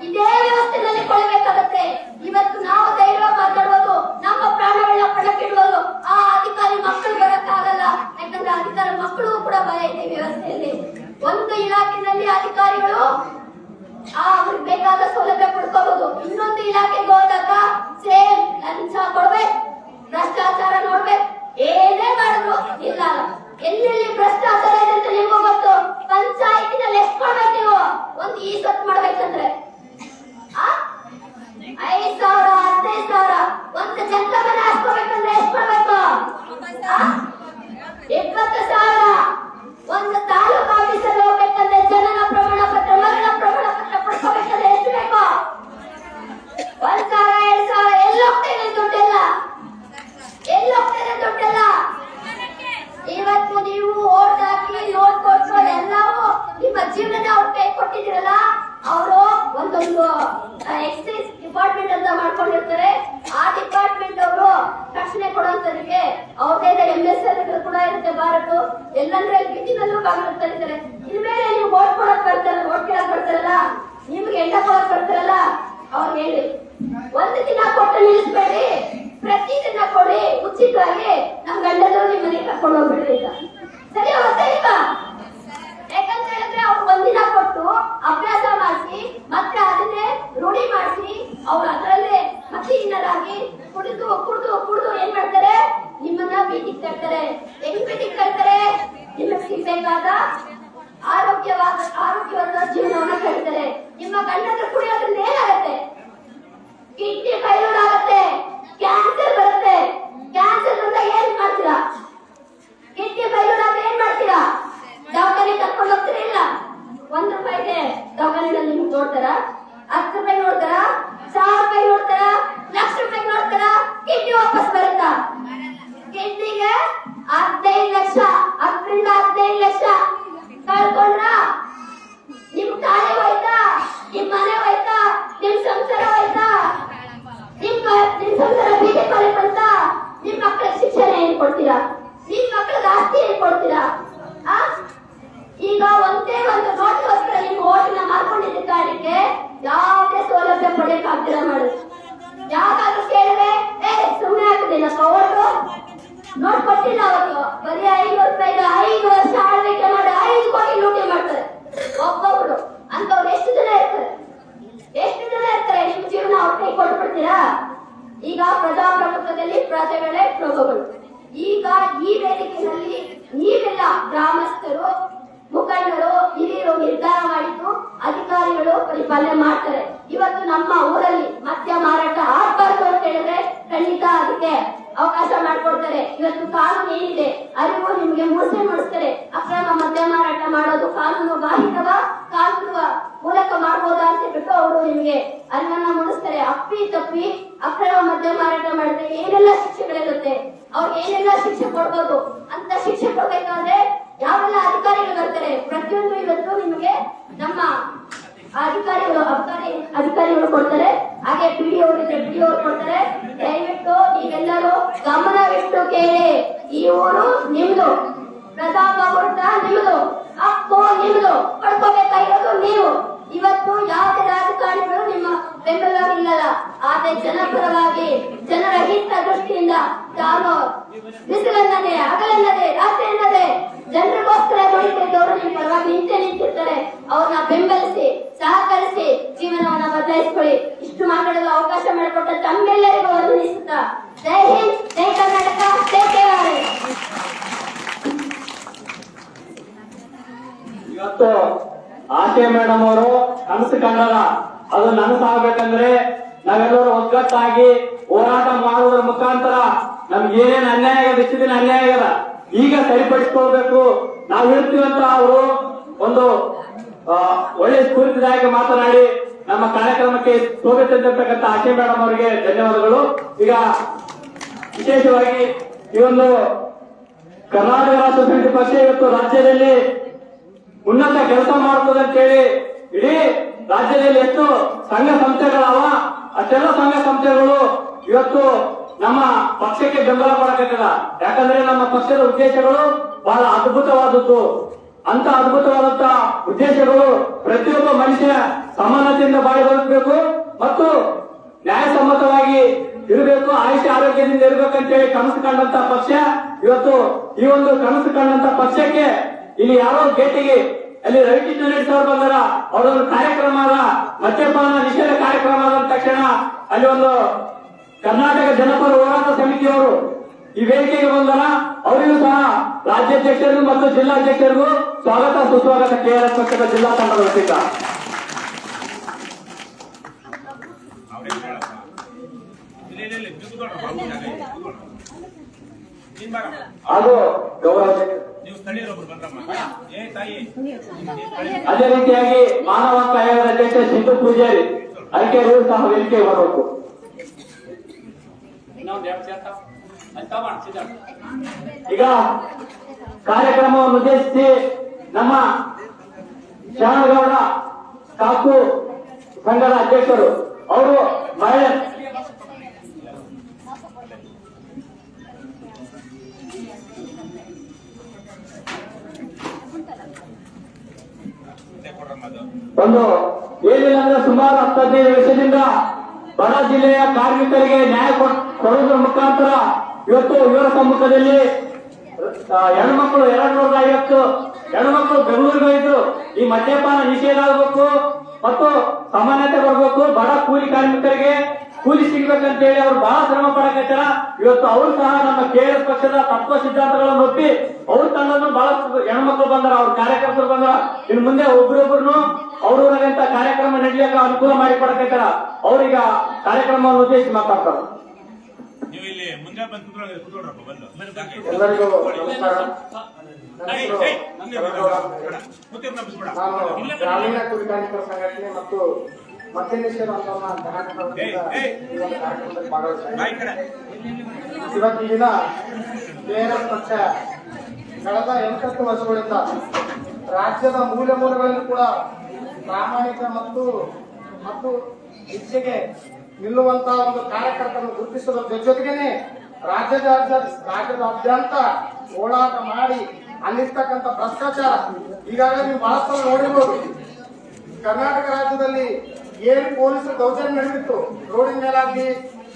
ಇದೇ ವ್ಯವಸ್ಥೆಯಲ್ಲಿ ಕೊಡಬೇಕಾಗತ್ತೆ. ಇವತ್ತು ನಾವು ಧೈರ್ಯ ಮಾತಾಡ್ಬೋದು, ನಮ್ಮ ಪ್ರಾಣಗಳನ್ನ ಪಣಕ್ಕಿಡ್ಬೋದು. ಆ ಅಧಿಕಾರಿ ಮಕ್ಕಳು ಬರಕ್ಕಾಗಲ್ಲ. ಯಾಕಂದ್ರೆ ಅಧಿಕಾರಿ ಮಕ್ಕಳು ಕೂಡ ಭಯ ಇದೆ ವ್ಯವಸ್ಥೆಯಲ್ಲಿ. ಒಂದು ಇಲಾಖೆಯಲ್ಲಿ ಅಧಿಕಾರಿಗಳು ಅವ್ರಿಗೆ ಬೇಕಾದ ಸೌಲಭ್ಯ ಪಡ್ಕೋಬಹುದು. ಇನ್ನೊಂದು ಇಲಾಖೆಗೆ ಹೋದಾಗ ಸೇಮ್ ಲಂಚ ಕೊಡ್ಬೇಕು, ಭ್ರಷ್ಟಾಚಾರ ನೋಡ್ಬೇಕು. ಏನೇ ಮಾಡಿದ್ರು ಇಲ್ಲ. ಎಲ್ಲೆಲ್ಲಿ ಭ್ರಷ್ಟಾಚಾರ ಇದೆ ಅಂತ ನಿಮ್ಗೂ ಗೊತ್ತು. ಪಂಚಾಯತಿನಲ್ಲಿ ಎಷ್ಟು ಕೊಡ್ಬೇಕು ನೀವು? ಒಂದು ಈ ಸತ್ ಮಾಡ್ಬೇಕಂದ್ರೆ 5,000 15,000. ಒಂದು ಜನತಾ ಮನೆ ಹಾಸ್ಕೋಬೇಕಂದ್ರೆ ಎಷ್ಟು ಕೊಡ್ಬೇಕು? 20,000. ಒಂದು ತಾಲೂಕು ಆಫೀಸಲ್ಲಿ ಹೋಗ್ಬೇಕಂದ್ರೆ ಜನನ ಪ್ರಮಾಣ ಪತ್ರ, ಮರಣ ಪ್ರಮಾಣ ಪತ್ರ ಪಡ್ಕೋಬೇಕಂದ್ರೆ ಎಷ್ಟು ಬೇಕು? 1,000 2,000. ಎಲ್ಲಿ ಹೋಗ್ತೇನೆ ದುಡ್ಡೆಲ್ಲ? ಎಲ್ಲಿ ಹೋಗ್ತೇನೆ ದುಡ್ಡೆಲ್ಲ? ಇವತ್ತು ನೀವು ಓಟ್ ಹಾಕಿ ಲೋನ್ ಕೊಟ್ಟು ಎಲ್ಲವೂ ನಿಮ್ಮ ಜೀವನ ಅವ್ರ ಕೈ ಕೊಟ್ಟಿದ್ದೀರಲ್ಲ, ಅವರು ಒಂದೊಂದು ಎಕ್ಸೈಸ್ ಡಿಪಾರ್ಟ್ಮೆಂಟ್ ಅಂತ ಮಾಡ್ಕೊಂಡಿರ್ತಾರೆ. ಆ ಡಿಪಾರ್ಟ್ಮೆಂಟ್ ಅವರು ರಕ್ಷಣೆ ಕೊಡುವಂತದಕ್ಕೆ ಅವ್ರದೇ MSL ಕೂಡ ಇರುತ್ತೆ. ಭಾರತ ಎಲ್ಲಂದ್ರೆ ಬಿಟ್ಟಿನಲ್ಲೂ ಭಾಗವಹಿಸ್ತಾರೆ. ಇನ್ಮೇಲೆ ನೀವು ಓಟ್ ಕೊಡಕ್ ಬರ್ತಾರಲ್ಲ, ಓಟ್ ಕೇಳಕ್ ಬರ್ತಾರಲ್ಲ, ನಿಮ್ಗೆ ಎಂಡ ಕೊಡಕ್ ಬರ್ತಾರಲ್ಲ, ಅವ್ರು ಹೇಳಿ 1 ದಿನ ಕೊಟ್ಟು ನಿಲ್ಲಿಸ್ಬೇಡಿ, ಪ್ರತಿ ದಿನ ಕೊಡಿ ಉಚಿತವಾಗಿ. ನಮ್ ಗಂಡದ್ರು ನಿಮ್ಮ ಮನೆಗೆ ಕರ್ಕೊಂಡು ಹೋಗ್ಬಿಡ್ರಿ ಅಂತ. ಸರಿ ಹೋಗ್ತಾ ಇಲ್ವಾ? ಯಾಕಂತ ಹೇಳಿದ್ರೆ ಅವ್ರು 1 ದಿನ ಕೊಟ್ಟು ಅಭ್ಯಾಸ ಮಾಡಿಸಿ ಮತ್ತೆ ಅದನ್ನೇ ರೂಢಿ ಮಾಡಿಸಿ ಅವ್ರು ಅದರಲ್ಲೇ ಮತ್ತೆ ಇನ್ನರಾಗಿ ಕುಡಿದು ಕುಡಿದು ಕುಡಿದು ಏನ್ ಮಾಡ್ತಾರೆ? ನಿಮ್ಮನ್ನ ಬೀದಿಗೆ ತರ್ತಾರೆ. ಹೆಂಗ್ ಬೀದಿಗೆ ತರ್ತಾರೆ? ನಿಮಗೆ ಸಿಗ್ಬೇಕಾದ ಆರೋಗ್ಯವಾದ ಜೀವನವನ್ನ ಕಳಿತಾರೆ. ನಿಮ್ಮ ಗಂಡದ್ರು ಕುಡಿಯೋದ್ರಿಂದ ಏನಾಗತ್ತೆ? ಕಿಡ್ನಿ ಫೈಲ್ಯೂರ್ ಆಗುತ್ತೆ, ಕ್ಯಾನ್ಸರ್ ಬರುತ್ತೆ. ಕ್ಯಾನ್ಸರ್ ಅಂತ ಏನ್ ಮಾಡ್ತೀರಾ? ಕಿಡ್ನಿ ಫೈಲ್ಯೂರ್ ಆದ್ರೆ ಏನ್ ಮಾಡ್ತೀರಾ? ದವಾಖಾನೆ ಕರ್ಕೊಂಡು ಹೋಗ್ತೀರಾ? ಇಲ್ಲ. 1 ರೂಪಾಯಿಗೆ ದವಾಖಾನೆಯಲ್ಲಿ ನಿಮ್ಗೆ ನೋಡ್ತಾರ? 10 ರೂಪಾಯಿ ನೋಡ್ತಾರ? 1,000 ರೂಪಾಯಿ ನೋಡ್ತಾರ? ಲಕ್ಷ ರೂಪಾಯಿ ನೋಡ್ತಾರ? ಕಿಡ್ನಿ ವಾಪಸ್ ಬರುತ್ತಾ? ಕಿಡ್ನಿಗೆ 15 ಲಕ್ಷ, 10ರಿಂದ 15 ಲಕ್ಷ ಕಳ್ಕೊಂಡ್ರ ನಿಮ್ ತಾಯಿ ಹೋಯ್ತಾ? ನಿಮ್ ಮನೆ ಹೋಯ್ತಾ? ನಿಮ್ ಸಂಸಾರ ಹೋಯ್ತಾ? ನಿಮ್ ಸಂಸಾರ ಬೀದಿ ಪಾಲಿ ಬಂತ? ನಿಮ್ ಮಕ್ಕಳ ಶಿಕ್ಷಣ ಏನ್ ಕೊಡ್ತೀರಾ? ನಿಮ್ ಮಕ್ಕಳಿಗೆ ಆಸ್ತಿ ಏನ್ ಕೊಡ್ತೀರಾ? ಈಗ ಒಂದೇ ಒಂದು ನೋಟ್ಗೋಸ್ಕರ ನಿಮ್ಮ ಓಟಿನ ಮಾರ್ಕೊಂಡಿದ್ದ ಕಾರಣಕ್ಕೆ ಯಾವುದೇ ಸೌಲಭ್ಯ ಪಡೆಯಕ್ಕಾಗ್ತಿಲ್ಲ ಮಾಡಿ. ಯಾವ್ದಾದ್ರು ಕೇಳಿದ್ರೆ ಸುಮ್ಮನೆ ಹಾಕುದಿಲ್ಲಪ್ಪ ಓಟು. ನೋಟ್ ಕೊಟ್ಟಿಲ್ಲ ಅವತ್ತು. ಬರೀ 500 ರೂಪಾಯಿಗೆ 5 ವರ್ಷ ಆಳ್ವಿಕೆ ಮಾಡಿ 5 ಕೋಟಿ ಲೂಟಿ ಮಾಡ್ತಾರೆ ಒಬ್ಬೊಬ್ರು. ಅಂತವ್ರು ಎಷ್ಟು ಜನ ಇರ್ತಾರೆ? ನಿಮ್ ಜೀವನ ಅವ್ರ ಕೈ ಕೊಟ್ಬಿಡ್ತೀರಾ? ಈಗ ಪ್ರಜಾಪ್ರಭುತ್ವದಲ್ಲಿ ಪ್ರಜೆಗಳೇ ಪ್ರಭುಗಳು. ಈಗ ಈ ವೇದಿಕೆಯಲ್ಲಿ ನೀವೆಲ್ಲ ಗ್ರಾಮಸ್ಥರು, ಮುಖಂಡರು, ಹಿರಿಯರು ನಿರ್ಧಾರ ಮಾಡಿದ್ದು ಅಧಿಕಾರಿಗಳು ಪರಿಪಾಲನೆ ಮಾಡ್ತಾರೆ. ಇವತ್ತು ನಮ್ಮ ಊರಲ್ಲಿ ಮದ್ಯ ಮಾರಾಟ ಆಗ್ಬಾರ್ದು ಅಂತ ಹೇಳಿದ್ರೆ ಖಂಡಿತ ಅದಕ್ಕೆ ಅವಕಾಶ ಮಾಡ್ಕೊಡ್ತಾರೆ. ಇವತ್ತು ಕಾನೂನು ಏನಿದೆ ಅರಿವು ನಿಮ್ಗೆ ಮೂಡಿಸ್ತಾರೆ. ಅಕ್ರಮ ಮದ್ಯ ಮಾರಾಟ ಮಾಡೋದು ಕಾನೂನು ಬಾಹಿರವ, ಕಾನೂನು ಮೂಲಕ ಮಾಡ್ಬೋದಾ ಅಂತ ಬಿಟ್ಟು ಅವರು ನಿಮ್ಗೆ ಅರಿವನ್ನ ಮೂಡಿಸ್ತಾರೆ. ಅಪ್ಪಿ ತಪ್ಪಿ ಅಕ್ರಮ ಮದ್ಯ ಮಾರಾಟ ಮಾಡಿದ್ರೆ ಏನೆಲ್ಲ ಶಿಕ್ಷೆಗಳಿರುತ್ತೆ, ಅವ್ರಿಗೆ ಏನೆಲ್ಲ ಶಿಕ್ಷೆ ಕೊಡ್ಬೋದು ಅಂತ ಶಿಕ್ಷೆ ಕೊಡ್ಬೇಕಾದ್ರೆ ಯಾವೆಲ್ಲ ಅಧಿಕಾರಿಗಳು ಬರ್ತಾರೆ ಪ್ರತಿಯೊಂದು ಇವತ್ತು ನಿಮಗೆ ನಮ್ಮ ಅಧಿಕಾರಿಗಳು ಕೊಡ್ತಾರೆ. ಹಾಗೆ PDO ಇದ್ರೆ PDO ಕೊಡ್ತಾರೆ. ದಯವಿಟ್ಟು ನೀವೆಲ್ಲರೂ ಗಮನವಿಟ್ಟು ಕೇಳಿ. ಈ ಊರು ನಿಮ್ದು, ಪ್ರಜಾಪ್ರಭುತ್ವ ನಿಮ್ದು, ಹಕ್ಕು ನಿಮ್ದು, ಪಡ್ಕೋಬೇಕಾಗಿರೋದು ನೀವು. ಇವತ್ತು ಯಾವುದೇ ರಾಜಕಾರಣಿಗಳು ನಿಮ್ಮ ಬೆಂಬಲವಿಲ್ಲಲ್ಲ. ಆದ್ರೆ ಜನಪರವಾಗಿ ಜನರ ಹಿತ ದೃಷ್ಟಿಯಿಂದ ತಾನು ಬಿಸಿಲನ್ನದೇ ಹಗಲನ್ನದೇ ರಾತ್ರಿ ಅನ್ನದೇ ಜನರಿಗೋಸ್ಕರ ದುಡಿತಿದ್ದವರು ನಿಮ್ಮ ಪರವಾಗಿ ನಿಂತಿರ್ತಾರೆ. ಅವ್ರನ್ನ ಬೆಂಬಲಿಸಿ ಸಹಕರಿಸಿ ಜೀವನವನ್ನ ಬದಲಾಯಿಸಿಕೊಳ್ಳಿ. ಇಷ್ಟು ಮಾತಾಡಲು ಅವಕಾಶ ಮಾಡಿಕೊಟ್ಟ ತಮ್ಮೆಲ್ಲರಿಗೂ ವಂದಿಸುತ್ತಾ ಜೈ ಹಿಂದ್, ಜೈ ಕರ್ನಾಟಕ, ಜೈ ಕೇರಳ. ಇವತ್ತು ಆಶೆ ಮೇಡಮ್ ಅವರು ಕನಸು ಕಂಡರ ಅದು ನನಸಾಗಬೇಕಂದ್ರೆ ನಾವೆಲ್ಲರೂ ಒಗ್ಗಟ್ಟಾಗಿ ಹೋರಾಟ ಮಾಡುವುದರ ಮುಖಾಂತರ ನಮ್ಗೆ ಏನೇನು ಅನ್ಯಾಯ ಆಗದ ಇಷ್ಟು ದಿನ ಅನ್ಯಾಯ ಆಗದ ಈಗ ಸರಿಪಡಿಸ್ಕೊಳ್ಬೇಕು ನಾವು ಹೇಳ್ತೀವಂತ ಅವರು ಒಂದು ಒಳ್ಳೆ ಸ್ಫೂರ್ತಿದಾಯಕ ಮಾತನಾಡಿ ನಮ್ಮ ಕಾರ್ಯಕ್ರಮಕ್ಕೆ ಶೋಭೆ ತಂದಿರ್ತಕ್ಕಂಥ ಆಶೆ ಮೇಡಮ್ ಅವರಿಗೆ ಧನ್ಯವಾದಗಳು. ಈಗ ವಿಶೇಷವಾಗಿ ಈ ಒಂದು ಕರ್ನಾಟಕ ರಾಷ್ಟ್ರ ಸಮಿತಿ ಪಕ್ಷ ಇವತ್ತು ರಾಜ್ಯದಲ್ಲಿ ಉನ್ನತ ಕೆಲಸ ಮಾಡುತ್ತದೆ ಅಂತೇಳಿ ಇಡೀ ರಾಜ್ಯದಲ್ಲಿ ಎಷ್ಟು ಸಂಘ ಸಂಸ್ಥೆಗಳವ ಅಷ್ಟೆಲ್ಲ ಸಂಘ ಸಂಸ್ಥೆಗಳು ಇವತ್ತು ನಮ್ಮ ಪಕ್ಷಕ್ಕೆ ಬೆಂಬಲ ಕೊಡಬೇಕದ. ಯಾಕಂದ್ರೆ ನಮ್ಮ ಪಕ್ಷದ ಉದ್ದೇಶಗಳು ಬಹಳ ಅದ್ಭುತವಾದದ್ದು. ಅಂತ ಅದ್ಭುತವಾದಂತ ಉದ್ದೇಶಗಳು ಪ್ರತಿಯೊಬ್ಬ ಮನುಷ್ಯ ಸಮಾನತೆಯಿಂದ ಬಾಳಿ ಬದುಕಬೇಕು ಮತ್ತು ನ್ಯಾಯಸಮ್ಮತವಾಗಿ ಇರಬೇಕು, ಆಯುಷ್ಯ ಆರೋಗ್ಯದಿಂದ ಇರಬೇಕಂತೇಳಿ ಕನಸು ಕಂಡಂತ ಪಕ್ಷ ಇವತ್ತು ಈ ಒಂದು ಕನಸು ಕಂಡಂತ ಪಕ್ಷಕ್ಕೆ ಇಲ್ಲಿ ಯಾರೋ ಗೇಟಿಗೆ ಅಲ್ಲಿ ರವಿಕಿಶನ್ ರೆಡ್ಡಿ ಸರ್ ಬಂದಾರ, ಅವರೊಂದು ಕಾರ್ಯಕ್ರಮ ಅದ ಮದ್ಯಪಾನ ನಿಷೇಧ ಕಾರ್ಯಕ್ರಮ ಆದ ತಕ್ಷಣ ಅಲ್ಲಿ ಒಂದು ಕರ್ನಾಟಕ ಜನಪರ ಹೋರಾಟ ಸಮಿತಿಯವರು ಈ ವೇದಿಕೆಗೆ ಬಂದಾರ. ಅವರಿಗೂ ಸಹ ರಾಜ್ಯಾಧ್ಯಕ್ಷರಿಗೂ ಮತ್ತು ಜಿಲ್ಲಾಧ್ಯಕ್ಷರಿಗೂ ಸ್ವಾಗತ ಸುಸ್ವಾಗತ ಕೆಆರ್ಎಸ್ ಪಕ್ಷದ ಜಿಲ್ಲಾ ತಂಡದ ವತಿಯಿಂದ. ಹಾಗೂ ಗೌರವ ನೀವು ಸ್ಥಳೀಯರೊಬ್ಬರು ಬಂದ್ರಮ್ಮ. ಏ ತಾಯಿ, ಅದೇ ರೀತಿಯಾಗಿ ಮಾನವ ಹಕ್ಕು ಆಯೋಗದ ಅಧ್ಯಕ್ಷ ಸಿದ್ದು ಪೂಜಾರಿ ಅರಿಕೆಯವರು ಸಹ ವೇದಿಕೆಗೆ ಬರಬೇಕು. ಈಗ ಕಾರ್ಯಕ್ರಮವನ್ನು ಉದ್ದೇಶಿಸಿ ನಮ್ಮ ಶರಣಗೌಡ ಕಾಕು ಸಂಘದ ಅಧ್ಯಕ್ಷರು ಅವರು ಮಹಿಳೆ ಒಂದು ಏನಿಲ್ಲ ಅಂದ್ರೆ ಸುಮಾರು 15 ವರ್ಷದಿಂದ ಬಡ ಜಿಲ್ಲೆಯ ಕಾರ್ಮಿಕರಿಗೆ ನ್ಯಾಯ ಕೊಡುವುದರ ಮುಖಾಂತರ ಇವತ್ತು ಇವರ ಸಮ್ಮುಖದಲ್ಲಿ ಹೆಣ್ಮಕ್ಳು 250 ಹೆಣ್ಮಕ್ಳು ಬೆಂಗಳೂರಿಗೆ ಹೋಯ್ತು ಈ ಮದ್ಯಪಾನ ನಿಷೇಧ ಆಗಬೇಕು ಮತ್ತು ಸಮಾನತೆ ಬರಬೇಕು, ಬಡ ಕೂಲಿ ಕಾರ್ಮಿಕರಿಗೆ ಕೂಲಿ ಸಿಗ್ಬೇಕಂತ ಹೇಳಿ ಅವ್ರು ಬಹಳ ಶ್ರಮ ಪಡಕತ್ತಾರ. ಇವತ್ತು ಅವರು ಸಹ ನಮ್ಮ ಕೆಆರ್ಎಸ್ ಪಕ್ಷದ ತತ್ವ ಸಿದ್ಧಾಂತಗಳನ್ನು ಒಪ್ಪಿ ಅವ್ರ ತಂಡನು ಬಹಳ ಹೆಣ್ಮಕ್ಳು ಬಂದಾರ, ಅವ್ರ ಕಾರ್ಯಕರ್ತರು ಬಂದಾರ. ಇನ್ನು ಮುಂದೆ ಒಬ್ರೊಬ್ಬರು ಅವ್ರೂರಾಗಂತ ಕಾರ್ಯಕ್ರಮ ನಡೀಲಿಕ್ಕೆ ಅನುಕೂಲ ಮಾಡಿ ಕೊಡಕತ್ತಾರ. ಅವ್ರೀಗ ಕಾರ್ಯಕ್ರಮವನ್ನು ಉದ್ದೇಶಿಸಿ ಮಾತಾಡ್ತಾರೆ. ನೀವು ಇಲ್ಲಿ ಮುಂದೆ ಬಂದು ಕೂತ್ಕೊಳ್ರಪ್ಪ ಬಂದು. ಎಲ್ಲರಿಗೂ ನಮಸ್ಕಾರ. ನಾನು ಗ್ರಾಮೀಣ ಕೂಲಿ ಕಾರ್ಮಿಕರ ಸಂಘಟನೆ ಮತ್ತು ಮದ್ಯ ನಿಷೇಧ ಆಂದೋಲನ ಕರ್ನಾಟಕ ಕಾರ್ಯಕ್ರಮದಲ್ಲಿ ಭಾಗವಹಿಸಿದ್ದೇನೆ. ಇವತ್ತಿನ ದಿನ ಕೆಆರ್ಎಸ್ ಪಕ್ಷ ಕಳೆದ 8 ವರ್ಷಗಳಿಂದ ರಾಜ್ಯದ ಮೂಲಗಳಲ್ಲಿ ಕೂಡ ಪ್ರಾಮಾಣಿಕ ಮತ್ತು ಇಚ್ಛೆಗೆ ನಿಲ್ಲುವಂತಹ ಒಂದು ಕಾರ್ಯಕರ್ತರನ್ನು ಗುರುತಿಸುವುದರ ಜೊತೆಗೇನೆ ರಾಜ್ಯದಾದ್ಯಂತ ಹೋರಾಟ ಮಾಡಿ ಅಲ್ಲಿರ್ತಕ್ಕಂಥ ಭ್ರಷ್ಟಾಚಾರ ಈಗಾಗಲೇ ನೀವು ಬಹಳಷ್ಟು ನೋಡಿರ್ಬೋದು. ಕರ್ನಾಟಕ ರಾಜ್ಯದಲ್ಲಿ ಏನು ಪೊಲೀಸರು ದೌರ್ಜನ್ಯ ನಡೆದಿತ್ತು, ರೋಡಿನ ಮೇಲಾಗ್ಲಿ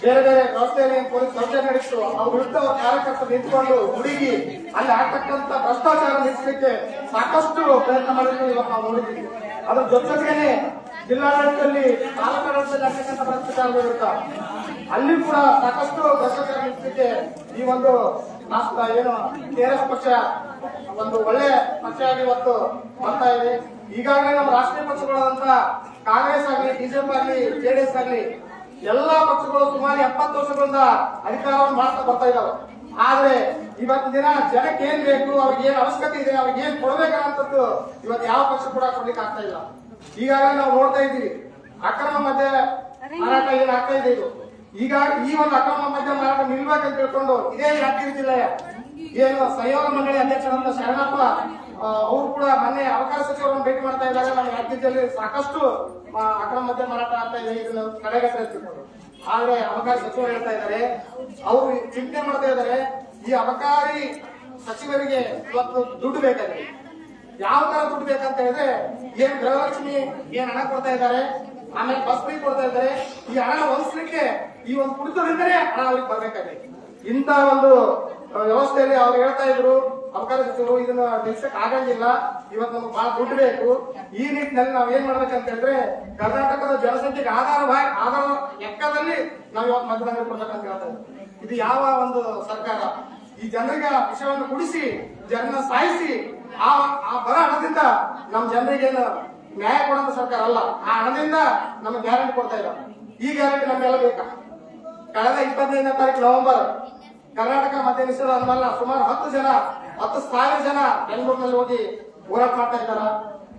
ಬೇರೆ ಬೇರೆ ವ್ಯವಸ್ಥೆಯಲ್ಲಿ ಪೊಲೀಸ್ ದೌರ್ಜನ್ಯ ನಡೆದಿತ್ತು, ಅವ್ರ ವಿರುದ್ಧ ಕಾರ್ಯಕರ್ತರು ನಿಂತ್ಕೊಂಡು ಹುಡುಗಿ ಅಲ್ಲಿ ಆಗ್ತಕ್ಕಂಥ ಭ್ರಷ್ಟಾಚಾರ ನಿಲ್ಲಿಸಲಿಕ್ಕೆ ಸಾಕಷ್ಟು ಪ್ರಯತ್ನ ಮಾಡಿದ್ರು. ಇವತ್ತು ನಾವು ನೋಡಿದ್ದೀವಿ. ಅದ್ರ ಜೊತೆಗೇನೆ ಜಿಲ್ಲಾಡಳಿತದಲ್ಲಿ ತಾಲೂಕಾಡಳಿತದಲ್ಲಿ ಆಗ್ತಕ್ಕಂಥ ಭ್ರಷ್ಟಾಚಾರ ವಿರುದ್ಧ ಅಲ್ಲಿ ಕೂಡ ಸಾಕಷ್ಟು ಭ್ರಷ್ಟಾಚಾರ ನಿಲ್ಲಿಸಲಿಕ್ಕೆ ಈ ಒಂದು ಏನು ಕೆಆರ್ಎಸ್ ಪಕ್ಷ ಒಂದು ಒಳ್ಳೆ ಪಕ್ಷವಾಗಿ ಇವತ್ತು ಬರ್ತಾ ಇದೆ. ಈಗಾಗಲೇ ನಮ್ಮ ರಾಷ್ಟ್ರೀಯ ಪಕ್ಷಗಳಾದಂತ ಕಾಂಗ್ರೆಸ್ ಆಗಲಿ, ಬಿಜೆಪಿ ಆಗಲಿ, ಜೆಡಿಎಸ್ ಆಗಲಿ ಎಲ್ಲಾ ಪಕ್ಷಗಳು ಸುಮಾರು 70 ವರ್ಷಗಳಿಂದ ಅಧಿಕಾರವನ್ನು ಮಾಡ್ತಾ ಬರ್ತಾ ಇದಾವೆ. ಆದ್ರೆ ಇವತ್ತಿನ ದಿನ ಜನಕ್ಕೆ ಏನ್ ಬೇಕು, ಅವ್ರಿಗೆ ಏನ್ ಅವಶ್ಯಕತೆ ಇದೆ, ಅವ್ರಿಗೆ ಏನ್ ಕೊಡ್ಬೇಕಂತದ್ದು ಇವತ್ತು ಯಾವ ಪಕ್ಷ ಕೂಡ ಕೊಡ್ಲಿಕ್ಕೆ ಆಗ್ತಾ ಇಲ್ಲ. ಈಗಾಗಲೇ ನಾವು ನೋಡ್ತಾ ಇದ್ದೀವಿ ಅಕ್ರಮ ಮದ್ಯ ಮಾರಾಟ ಏನ್ ಆಗ್ತಾ ಇದೆ. ಇದು ಈಗ ಈ ಒಂದು ಅಕ್ರಮ ಮದ್ಯ ಮಾರಾಟ ನಿಲ್ಬೇಕಂತ ತಿಳ್ಕೊಂಡು ಇದೇ ಯಾದಗಿರಿ ಜಿಲ್ಲೆಯ ಏನು ಸಹಯೋಗ ಮಂಡಳಿ ಅಧ್ಯಕ್ಷರಾದ ಶರಣಪ್ಪ ಅವರು ಕೂಡ ಮೊನ್ನೆ ಅವಕಾಶ ಸಚಿವರನ್ನು ಭೇಟಿ ಮಾಡ್ತಾ ಇದ್ದಾರೆ. ನಮ್ಮ ಯಾದಗಿರಿ ಜಿಲ್ಲೆಯಲ್ಲಿ ಸಾಕಷ್ಟು ಅಕ್ರಮ ಮದ್ಯ ಮಾರಾಟ ಆಗ್ತಾ ಇದೆ, ಇದನ್ನು ತಡೆಗಟ್ಟಬೇಕು. ಆದ್ರೆ ಅವಕಾಶ ಸಚಿವರು ಹೇಳ್ತಾ ಇದ್ದಾರೆ, ಅವರು ಚಿಂತೆ ಮಾಡ್ತಾ ಇದ್ದಾರೆ, ಈ ಅಬಕಾರಿ ಸಚಿವರಿಗೆ ಇವತ್ತು ದುಡ್ಡು ಬೇಕಾಗಿದೆ. ಯಾವ ತರ ದುಡ್ಡು ಬೇಕಂತ ಹೇಳಿದ್ರೆ ಏನ್ ಗೃಹಲಕ್ಷ್ಮಿ ಏನ್ ಹಣ ಕೊಡ್ತಾ ಇದ್ದಾರೆ, ಆಮೇಲೆ ಬಸ್ ಫ್ರೀ ಕೊಡ್ತಾ ಇದ್ದಾರೆ. ಈ ಹಣ ಹೊಂದಿಸ್ಲಿಕ್ಕೆ ಈ ಒಂದು ಕುಡಿತದಿಂದಲೇ ಹಣ ಅವ್ರಿಗೆ ಬರ್ಬೇಕಾಗಿದೆ. ಇಂತ ಒಂದು ವ್ಯವಸ್ಥೆಯಲ್ಲಿ ಅವ್ರು ಹೇಳ್ತಾ ಇದ್ರು ಅಬಕಾರಿ ಸಚಿವರು, ಇದನ್ನ ನಿಲ್ಸಕ್ ಆಗಂಗಿಲ್ಲ, ಇವತ್ತು ನಮ್ಗೆ ಬಹಳ ದುಡ್ಡು ಬೇಕು. ಈ ನಿಟ್ಟಿನಲ್ಲಿ ನಾವ್ ಏನ್ ಮಾಡ್ಬೇಕಂತ ಹೇಳಿದ್ರೆ ಕರ್ನಾಟಕದ ಜನಸಂಖ್ಯೆಗೆ ಆಧಾರ ಲೆಕ್ಕದಲ್ಲಿ ನಾವ್ ಇವತ್ತು ಮತದಾನ ಕೊಡ್ಬೇಕಂತ ಹೇಳ್ತಾ ಇದ್ದೀವಿ. ಇದು ಯಾವ ಒಂದು ಸರ್ಕಾರ ಈ ಜನರಿಗೆ ವಿಷಯವನ್ನು ಕುಡಿಸಿ ಜನರನ್ನ ಸಾಯಿಸಿ ಆ ಬರ ಹಣದಿಂದ ನಮ್ಮ ಜನರಿಗೆ ನ್ಯಾಯ ಕೊಡುವಂತ ಸರ್ಕಾರ ಅಲ್ಲ. ಆ ಹಣದಿಂದ ನಮಗೆ ಗ್ಯಾರಂಟಿ ಕೊಡ್ತಾ ಇಲ್ಲ. ಈ ಗ್ಯಾರಂಟಿ ನಮ್ಗೆಲ್ಲ ಬೇಕಾ? ಕಳೆದ 25ನೇ ತಾರೀಕು ನವೆಂಬರ್ ಕರ್ನಾಟಕ ಮದ್ಯ ನಿಷೇಧ ಅನ್ನಲ್ಲ ಸುಮಾರು 10,000 ಜನ ಬೆಂಗಳೂರಿನಲ್ಲಿ ಹೋಗಿ ಹೋರಾಟ ಮಾಡ್ತಾ ಇದ್ದಾರ.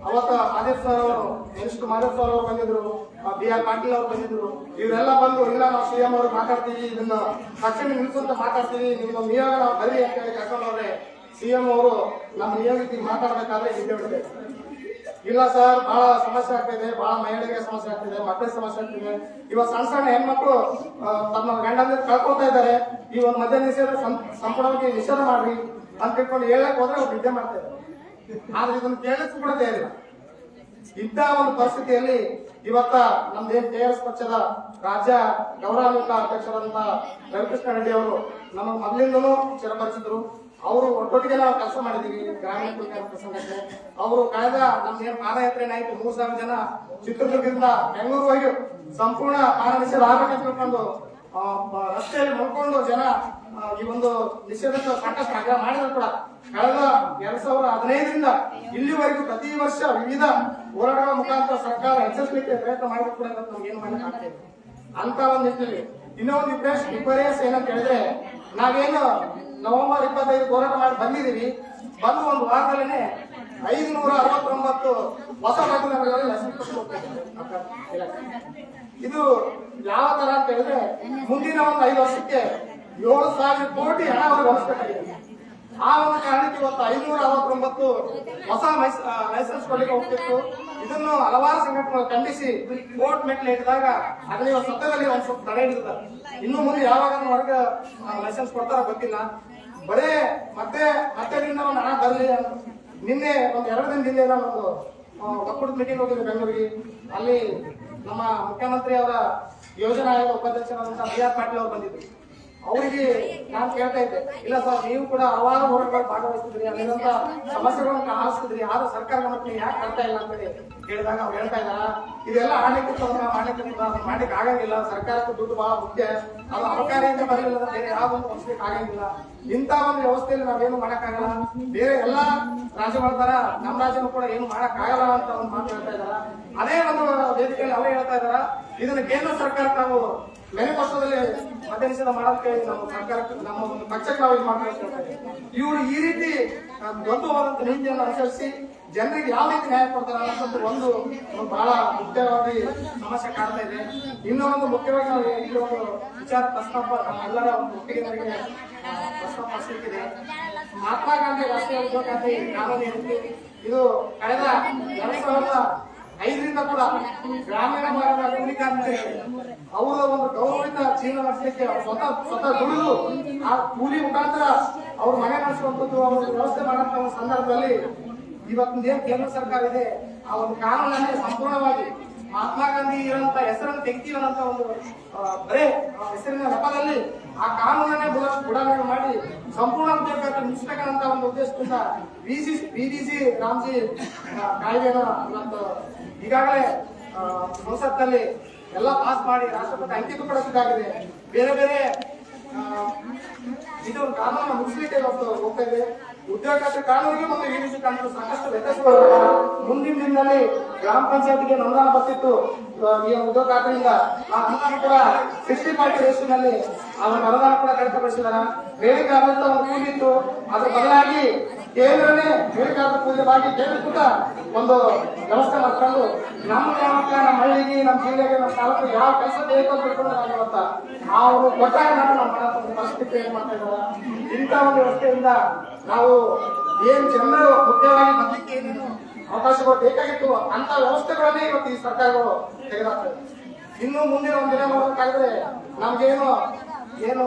ಅವತ್ತು ಮಾದೇವ್ ಸರ್ ಅವರು ಮಿನಿಸ್ಟರ್ ಮಾದೇವ್ ಸರ್ ಅವರು ಬಂದಿದ್ರು, BR ಪಾಟೀಲ್ ಅವರು ಬಂದಿದ್ರು. ಇವರೆಲ್ಲ ಬಂದು ಇಲ್ಲ ನಾವು CM ಅವರು ಮಾತಾಡ್ತೀವಿ, ಇದನ್ನ ತಕ್ಷಣ ನಿಲ್ಸಂತ ಮಾತಾಡ್ತೀವಿ, ನಿಮ್ಮ ನಿಯೋಗ ನಾವು ಬರೀ ಅಂತ ಹೇಳಿ ಕರ್ಕೊಂಡವ್ರೆ. CM ಅವರು ನಮ್ಮ ನಿಯೋಗಕ್ಕೆ ಮಾತಾಡ್ಬೇಕಾದ್ರೆ ಇದ್ದೇ ಬಿಡ್ತೇವೆ. ಇಲ್ಲ ಸರ್, ಬಹಳ ಸಮಸ್ಯೆ ಆಗ್ತಿದೆ, ಬಹಳ ಮಹಿಳೆಯರಿಗೆ ಸಮಸ್ಯೆ ಆಗ್ತಿದೆ, ಮಕ್ಕಳಿಗೆ ಸಮಸ್ಯೆ ಆಗ್ತಿದೆ. ಇವತ್ತು ಸಣ್ಣ ಸಣ್ಣ ಹೆಣ್ಮಕ್ಳು ತಮ್ಮ ಗಂಡಂದ್ರೆ ಕಳ್ಕೊಳ್ತಾ ಇದ್ದಾರೆ. ಈ ಒಂದು ಮದ್ಯ ನಿಷೇಧ ಸಂಪೂರ್ಣವಾಗಿ ನಿಷೇಧ ಮಾಡ್ರಿ ಅಂತ ತಿಳ್ಕೊಂಡು ಹೇಳಕ್ ಹೋದ್ರೆ ಅವ್ರು ನಿದ್ದೆ ಮಾಡ್ತಾ ಇದ್ದಾರೆ. ಆದ್ರೆ ಇದನ್ನು ಕೇಳಕ್ ಕೂಡ ಇಲ್ಲ. ಇಂಥ ಒಂದು ಪರಿಸ್ಥಿತಿಯಲ್ಲಿ ಇವತ್ತ ನಮ್ದೇನ್ KRS ಪಕ್ಷದ ರಾಜ್ಯ ಗೌರವಾನ್ವಿತ ಅಧ್ಯಕ್ಷರಾದಂತ ರವಿಕೃಷ್ಣ ರೆಡ್ಡಿ ಅವರು ನಮ್ಮ ಮೊದಲಿಂದಲೂ ಚಿರಪರಿಚಿತರು. ಅವರು ಒಟ್ಟೊಟ್ಟಿಗೆ ನಾವು ಕೆಲಸ ಮಾಡಿದೀವಿ ಗ್ರಾಮೀಣ ಕುರಿತ ಸಂಘಟನೆ. ಅವರು ಕಳೆದ ನಮ್ದೇನು ಪಾದಯಾತ್ರೆ ಆಯ್ತು 3,000 ಜನ ಚಿತ್ರದುರ್ಗದಿಂದ ಬೆಂಗಳೂರುವರೆಗೂ ಸಂಪೂರ್ಣ ಪಾನ ನಿಷೇಧ ಆಗಬೇಕಂತ ತಿಳ್ಕೊಂಡು ರಸ್ತೆಯಲ್ಲಿ ಮಲ್ಕೊಂಡು ಜನ ಈ ಒಂದು ನಿಷೇಧಕ್ಕೆ ಸಾಕಷ್ಟು ಆಗ್ರಹ ಮಾಡಿದ್ರು ಕೂಡ ಕಳೆದ 2015ರಿಂದ ಇಲ್ಲಿವರೆಗೂ ಪ್ರತಿ ವರ್ಷ ವಿವಿಧ ಹೋರಾಟಗಳ ಮುಖಾಂತರ ಸರ್ಕಾರ ಎಚ್ಚರಿಸಲಿಕ್ಕೆ ಪ್ರಯತ್ನ ಮಾಡಿದ್ರು ಕೂಡ ನಮ್ಗೆ ಏನು ಮಾಡಕ್ ಆಗ್ತದೆ ಅಂತ ಒಂದು ನಿಟ್ಟಿನಲ್ಲಿ. ಇನ್ನೊಂದು ವಿಪರ್ಯಾಸ ಏನಂತ ಹೇಳಿದ್ರೆ, ನಾವೇನು ನವೆಂಬರ್ 25 ಹೋರಾಟ ಮಾಡಿ ಬಂದಿದ್ದೀವಿ. ಬಂದು ಒಂದು ವಾರದಲ್ಲೇ 569 ಹೊಸ ಮದ್ಯನಗರಗಳಲ್ಲಿ ಲಸಿಕೆ ಕೊಟ್ಟು ಇದು ಯಾವ ತರ ಅಂತ ಹೇಳಿದ್ರೆ, ಮುಂದಿನ ಒಂದು 5 ವರ್ಷಕ್ಕೆ 7,000 ಕೋಟಿ ಹಣ ಅವ್ರಿಗೆ ಹೊಲಿಸಬೇಕಾಗಿದೆ. ಆ ಒಂದು ಕಾರಣಕ್ಕೆ ಇವತ್ತು 569 ಹೊಸ ಲೈಸೆನ್ಸ್ ಕೊಡ್ಲಿಕ್ಕೆ ಹೋಗ್ತಿತ್ತು. ಇದನ್ನು ಹಲವಾರು ಸಂಘಟನೆಗಳು ಖಂಡಿಸಿ ಕೋರ್ಟ್ ಮೆಟ್ಲು ಹಿಡಿದಾಗ ಅದನ್ನ ಇವತ್ತು ಸದ್ಯದಲ್ಲಿ ಒಂದು ಸ್ವಲ್ಪ ತಡೆ ಹಿಡಿದಿದ್ದಾರೆ. ಇನ್ನು ಮುಂದೆ ಯಾವಾಗ ಹೊರಗೆ ಲೈಸೆನ್ಸ್ ಕೊಡ್ತಾರ ಗೊತ್ತಿಲ್ಲ. ಬರೇ ಮತ್ತೆ ಒಂದು ಹಣ ಬರಲಿ. ನಿನ್ನೆ ಒಂದು 2 ದಿನದಿಂದ ನಾನೊಂದು ಒಕ್ಕೂಟದ ಮೀಟಿಂಗ್ ಹೋಗಿದ್ದೆ ಬೆಂಗಳೂರಿಗೆ. ಅಲ್ಲಿ ನಮ್ಮ ಮುಖ್ಯಮಂತ್ರಿ ಅವರ ಯೋಜನಾ ಆಯೋಗ ಉಪಾಧ್ಯಕ್ಷರಾದಂತಹ BR ಪಾಟೀಲ್ ಅವರು ಬಂದಿದ್ರು. ಅವರಿಗೆ ನಾನು ಕೇಳ್ತಾ ಇದ್ದೆ, ಇಲ್ಲ ಸರ್ ನೀವು ಕೂಡ ಹಲವಾರು ಹೋರಾಟಗಳು ಭಾಗವಹಿಸಿದ್ರಿ, ಅಲ್ಲಿರುವಂತ ಸಮಸ್ಯೆಗಳನ್ನು ಆಲಿಸಿದ್ರಿ, ಆದ್ರೂ ಸರ್ಕಾರ ಗಮನಕ್ಕೆ ಯಾಕೆ ಮಾಡ್ತಾ ಇಲ್ಲ ಅಂತ ಕೇಳಿದಾಗ ಅವ್ರು ಹೇಳ್ತಾ ಇದ್ದಾರ, ಇದೆಲ್ಲ ಮಾಡ್ಲಿಕ್ಕೆ ಆಗಂಗಿಲ್ಲ, ಸರ್ಕಾರಕ್ಕೆ ದುಡ್ಡು ಬಹಳ ಮುಖ್ಯ, ಅದು ಅಬಕಾರಿಯಿಂದ ಬರಲಿಲ್ಲ ಬೇರೆ ಯಾವ ಒಂದು ವರ್ಷಕ್ಕೆ ಆಗಂಗಿಲ್ಲ. ಇಂಥ ಒಂದು ವ್ಯವಸ್ಥೆಯಲ್ಲಿ ನಾವೇನು ಮಾಡಕ್ಕಾಗಲ್ಲ, ಬೇರೆ ಎಲ್ಲಾ ರಾಜ್ಯಗಳ ತರ ನಮ್ಮ ರಾಜ್ಯನೂ ಕೂಡ ಏನು ಮಾಡಕ್ಕಾಗಲ್ಲ ಅಂತ ಒಂದು ಮಾತು ಹೇಳ್ತಾ ಇದಾರ. ಅದೇ ಒಂದು ವೇದಿಕೆಯಲ್ಲಿ ಅವರೇ ಹೇಳ್ತಾ ಇದಾರ, ಇದನ್ನ ಕೇಂದ್ರ ಸರ್ಕಾರ ನಾವು ಮೇನೆ ವರ್ಷದಲ್ಲಿ ಮದ್ಯ ನಿಷೇಧ ಮಾಡೋದಕ್ಕೆ ನಮ್ಮ ಸರ್ಕಾರಕ್ಕೆ ನಮ್ಮ ಒಂದು ಪಕ್ಷಕ್ಕೆ ನಾವು ಇದು ಮಾಡ್ತಾರೆ. ಇವರು ಈ ರೀತಿ ದೊಡ್ಡವಾದಂತ ನೀತಿಯನ್ನು ಅನುಸರಿಸಿ ಜನರಿಗೆ ಯಾವ ರೀತಿ ನ್ಯಾಯ ಕೊಡ್ತಾರೆ ಅನ್ನೋದು ಒಂದು ಬಹಳ ಮುಖ್ಯವಾಗಿ ಸಮಸ್ಯೆ ಕಾಡ್ತಾ ಇದೆ. ಇನ್ನೊಂದು ಮುಖ್ಯವಾಗಿ ನಾವು ಇಲ್ಲಿ ಒಂದು ವಿಚಾರ ಪ್ರಸ್ತಾಪ ಎಲ್ಲರ ಒಂದು ಒಪ್ಪಿಗೆ ಪ್ರಸ್ತಾಪಿಸಿದೆ. ಮಹಾತ್ಮ ಗಾಂಧಿ ರಾಷ್ಟ್ರೀಯ ಉದ್ಯೋಗ ಖಾತ್ರಿ ಕಾನೂನು ಏನಿದೆ, ಇದು ಕಳೆದ 2005ರಿಂದ ಕೂಡ ಗ್ರಾಮೀಣ ಭಾಗದ ಕೂಲಿಕಾರ್ಮಿಕರಿಗೆ ಅವರ ಒಂದು ಗೌರವಿತ ಜೀವನ ನಡೆಸಲಿಕ್ಕೆ ಸ್ವತಃ ದುಡಿದು ಆ ಕೂಲಿ ಮುಖಾಂತರ ಅವ್ರ ಮನೆ ನಡೆಸುವಂಥದ್ದು ಅವ್ರ ವ್ಯವಸ್ಥೆ ಮಾಡುವಂತ ಒಂದು ಸಂದರ್ಭದಲ್ಲಿ ಇವತ್ತಿನ ಏನ್ ಕೇಂದ್ರ ಸರ್ಕಾರ ಇದೆ ಆ ಒಂದು ಕಾನೂನನ್ನೇ ಸಂಪೂರ್ಣವಾಗಿ ಮಹಾತ್ಮ ಗಾಂಧಿ ಇರುವಂತ ಹೆಸರನ್ನು ತೆಗಿತೀವನ್ನಂತ ಒಂದು ಬರೇ ಹೆಸರಿನ ನೆಪದಲ್ಲಿ ಆ ಕಾನೂನನ್ನೇ ಬುಡಾವಣೆ ಮಾಡಿ ಸಂಪೂರ್ಣ ಉದ್ಯೋಗ ಮುಗಿಸಬೇಕಂತ ಒಂದು ಉದ್ದೇಶದಿಂದ BBG ರಾಮ್ಜಿ ಕಾಯ್ದೆನ ಇವತ್ತು ಈಗಾಗಲೇ ಸಂಸತ್ನಲ್ಲಿ ಎಲ್ಲ ಪಾಸ್ ಮಾಡಿ ರಾಷ್ಟ್ರಪತಿ ಅಂಕಿತ ಪಡಿಸಿದ್ದಾಗಿದೆ. ಬೇರೆ ಬೇರೆ ಇದು ಕಾನೂನು ಮುಗಿಸ್ಲಿಕ್ಕೆ ಇವತ್ತು ಹೋಗ್ತಾ ಇದೆ. ಉದ್ಯೋಗ ಖಾತ್ರಿ ಕಾನೂನಿಗೆ ಮತ್ತು BBG ಕಾನೂನು ಸಾಕಷ್ಟು ವ್ಯತ್ಯಾಸಗಳು. ಮುಂದಿನ ದಿನದಲ್ಲಿ ಗ್ರಾಮ ಪಂಚಾಯತ್ಗೆ ಅನುದಾನ ಬರ್ತಿತ್ತು ಈ ಉದ್ಯೋಗ ಖಾತ್ರಿಯಿಂದ, ಆ ಅನುದಾನ ಕೂಡ 60-40 ರೇಷಿನಲ್ಲಿ ಆ ಒಂದು ಅನುದಾನ ಕೂಡ ಕಡಿತಪಡಿಸಿದಾರ. ಬೇಡಿಕೆ ಆದಂತ ಒಂದು ಕೂಲಿತ್ತು, ಅದ್ರ ಬದಲಾಗಿ ಕೇಂದ್ರನೇ ಬೇಡಿಕಾದ ಕೂಲಿಯಾಗಿ ಕೇಂದ್ರಕೃತ ಒಂದು ವ್ಯವಸ್ಥೆ ಮಾಡ್ಕೊಂಡು ನಮ್ಮ ಗ್ರಾಮಕ್ಕೆ, ನಮ್ಮ ಹಳ್ಳಿಗೆ, ನಮ್ಮ ಜಿಲ್ಲೆಗೆ, ನಮ್ಮ ತಾಲೂಕು ಯಾವ ಕೆಲಸ ಬೇಕು ಅಂತ ತಿಳ್ಕೊಂಡಾಗಿರುತ್ತ ಅವರು ಕೊಟ್ಟಾಗ ನಮ್ಮ ಪರಿಸ್ಥಿತಿ ಏನ್ ಮಾಡ್ತಾ ಇದ್ದಾರೆ. ಇಂಥ ಒಂದು ವ್ಯವಸ್ಥೆಯಿಂದ ನಾವು ಏನ್ ಜನರು ಮುಖ್ಯವಾಗಿ ಬರ್ಲಿಕ್ಕೆ ಏನೇನು ಅವಕಾಶಗಳು ಬೇಕಾಗಿತ್ತು ಅಂತ ವ್ಯವಸ್ಥೆಗಳನ್ನೇ ಇವತ್ತು ಈ ಸರ್ಕಾರಗಳು ತೆಗೆದಾಕ್ತದೆ. ಇನ್ನು ಮುಂದಿನ ಒಂದು ದಿನ ಮಾಡಬೇಕಾದ್ರೆ ನಮ್ಗೇನು ಏನು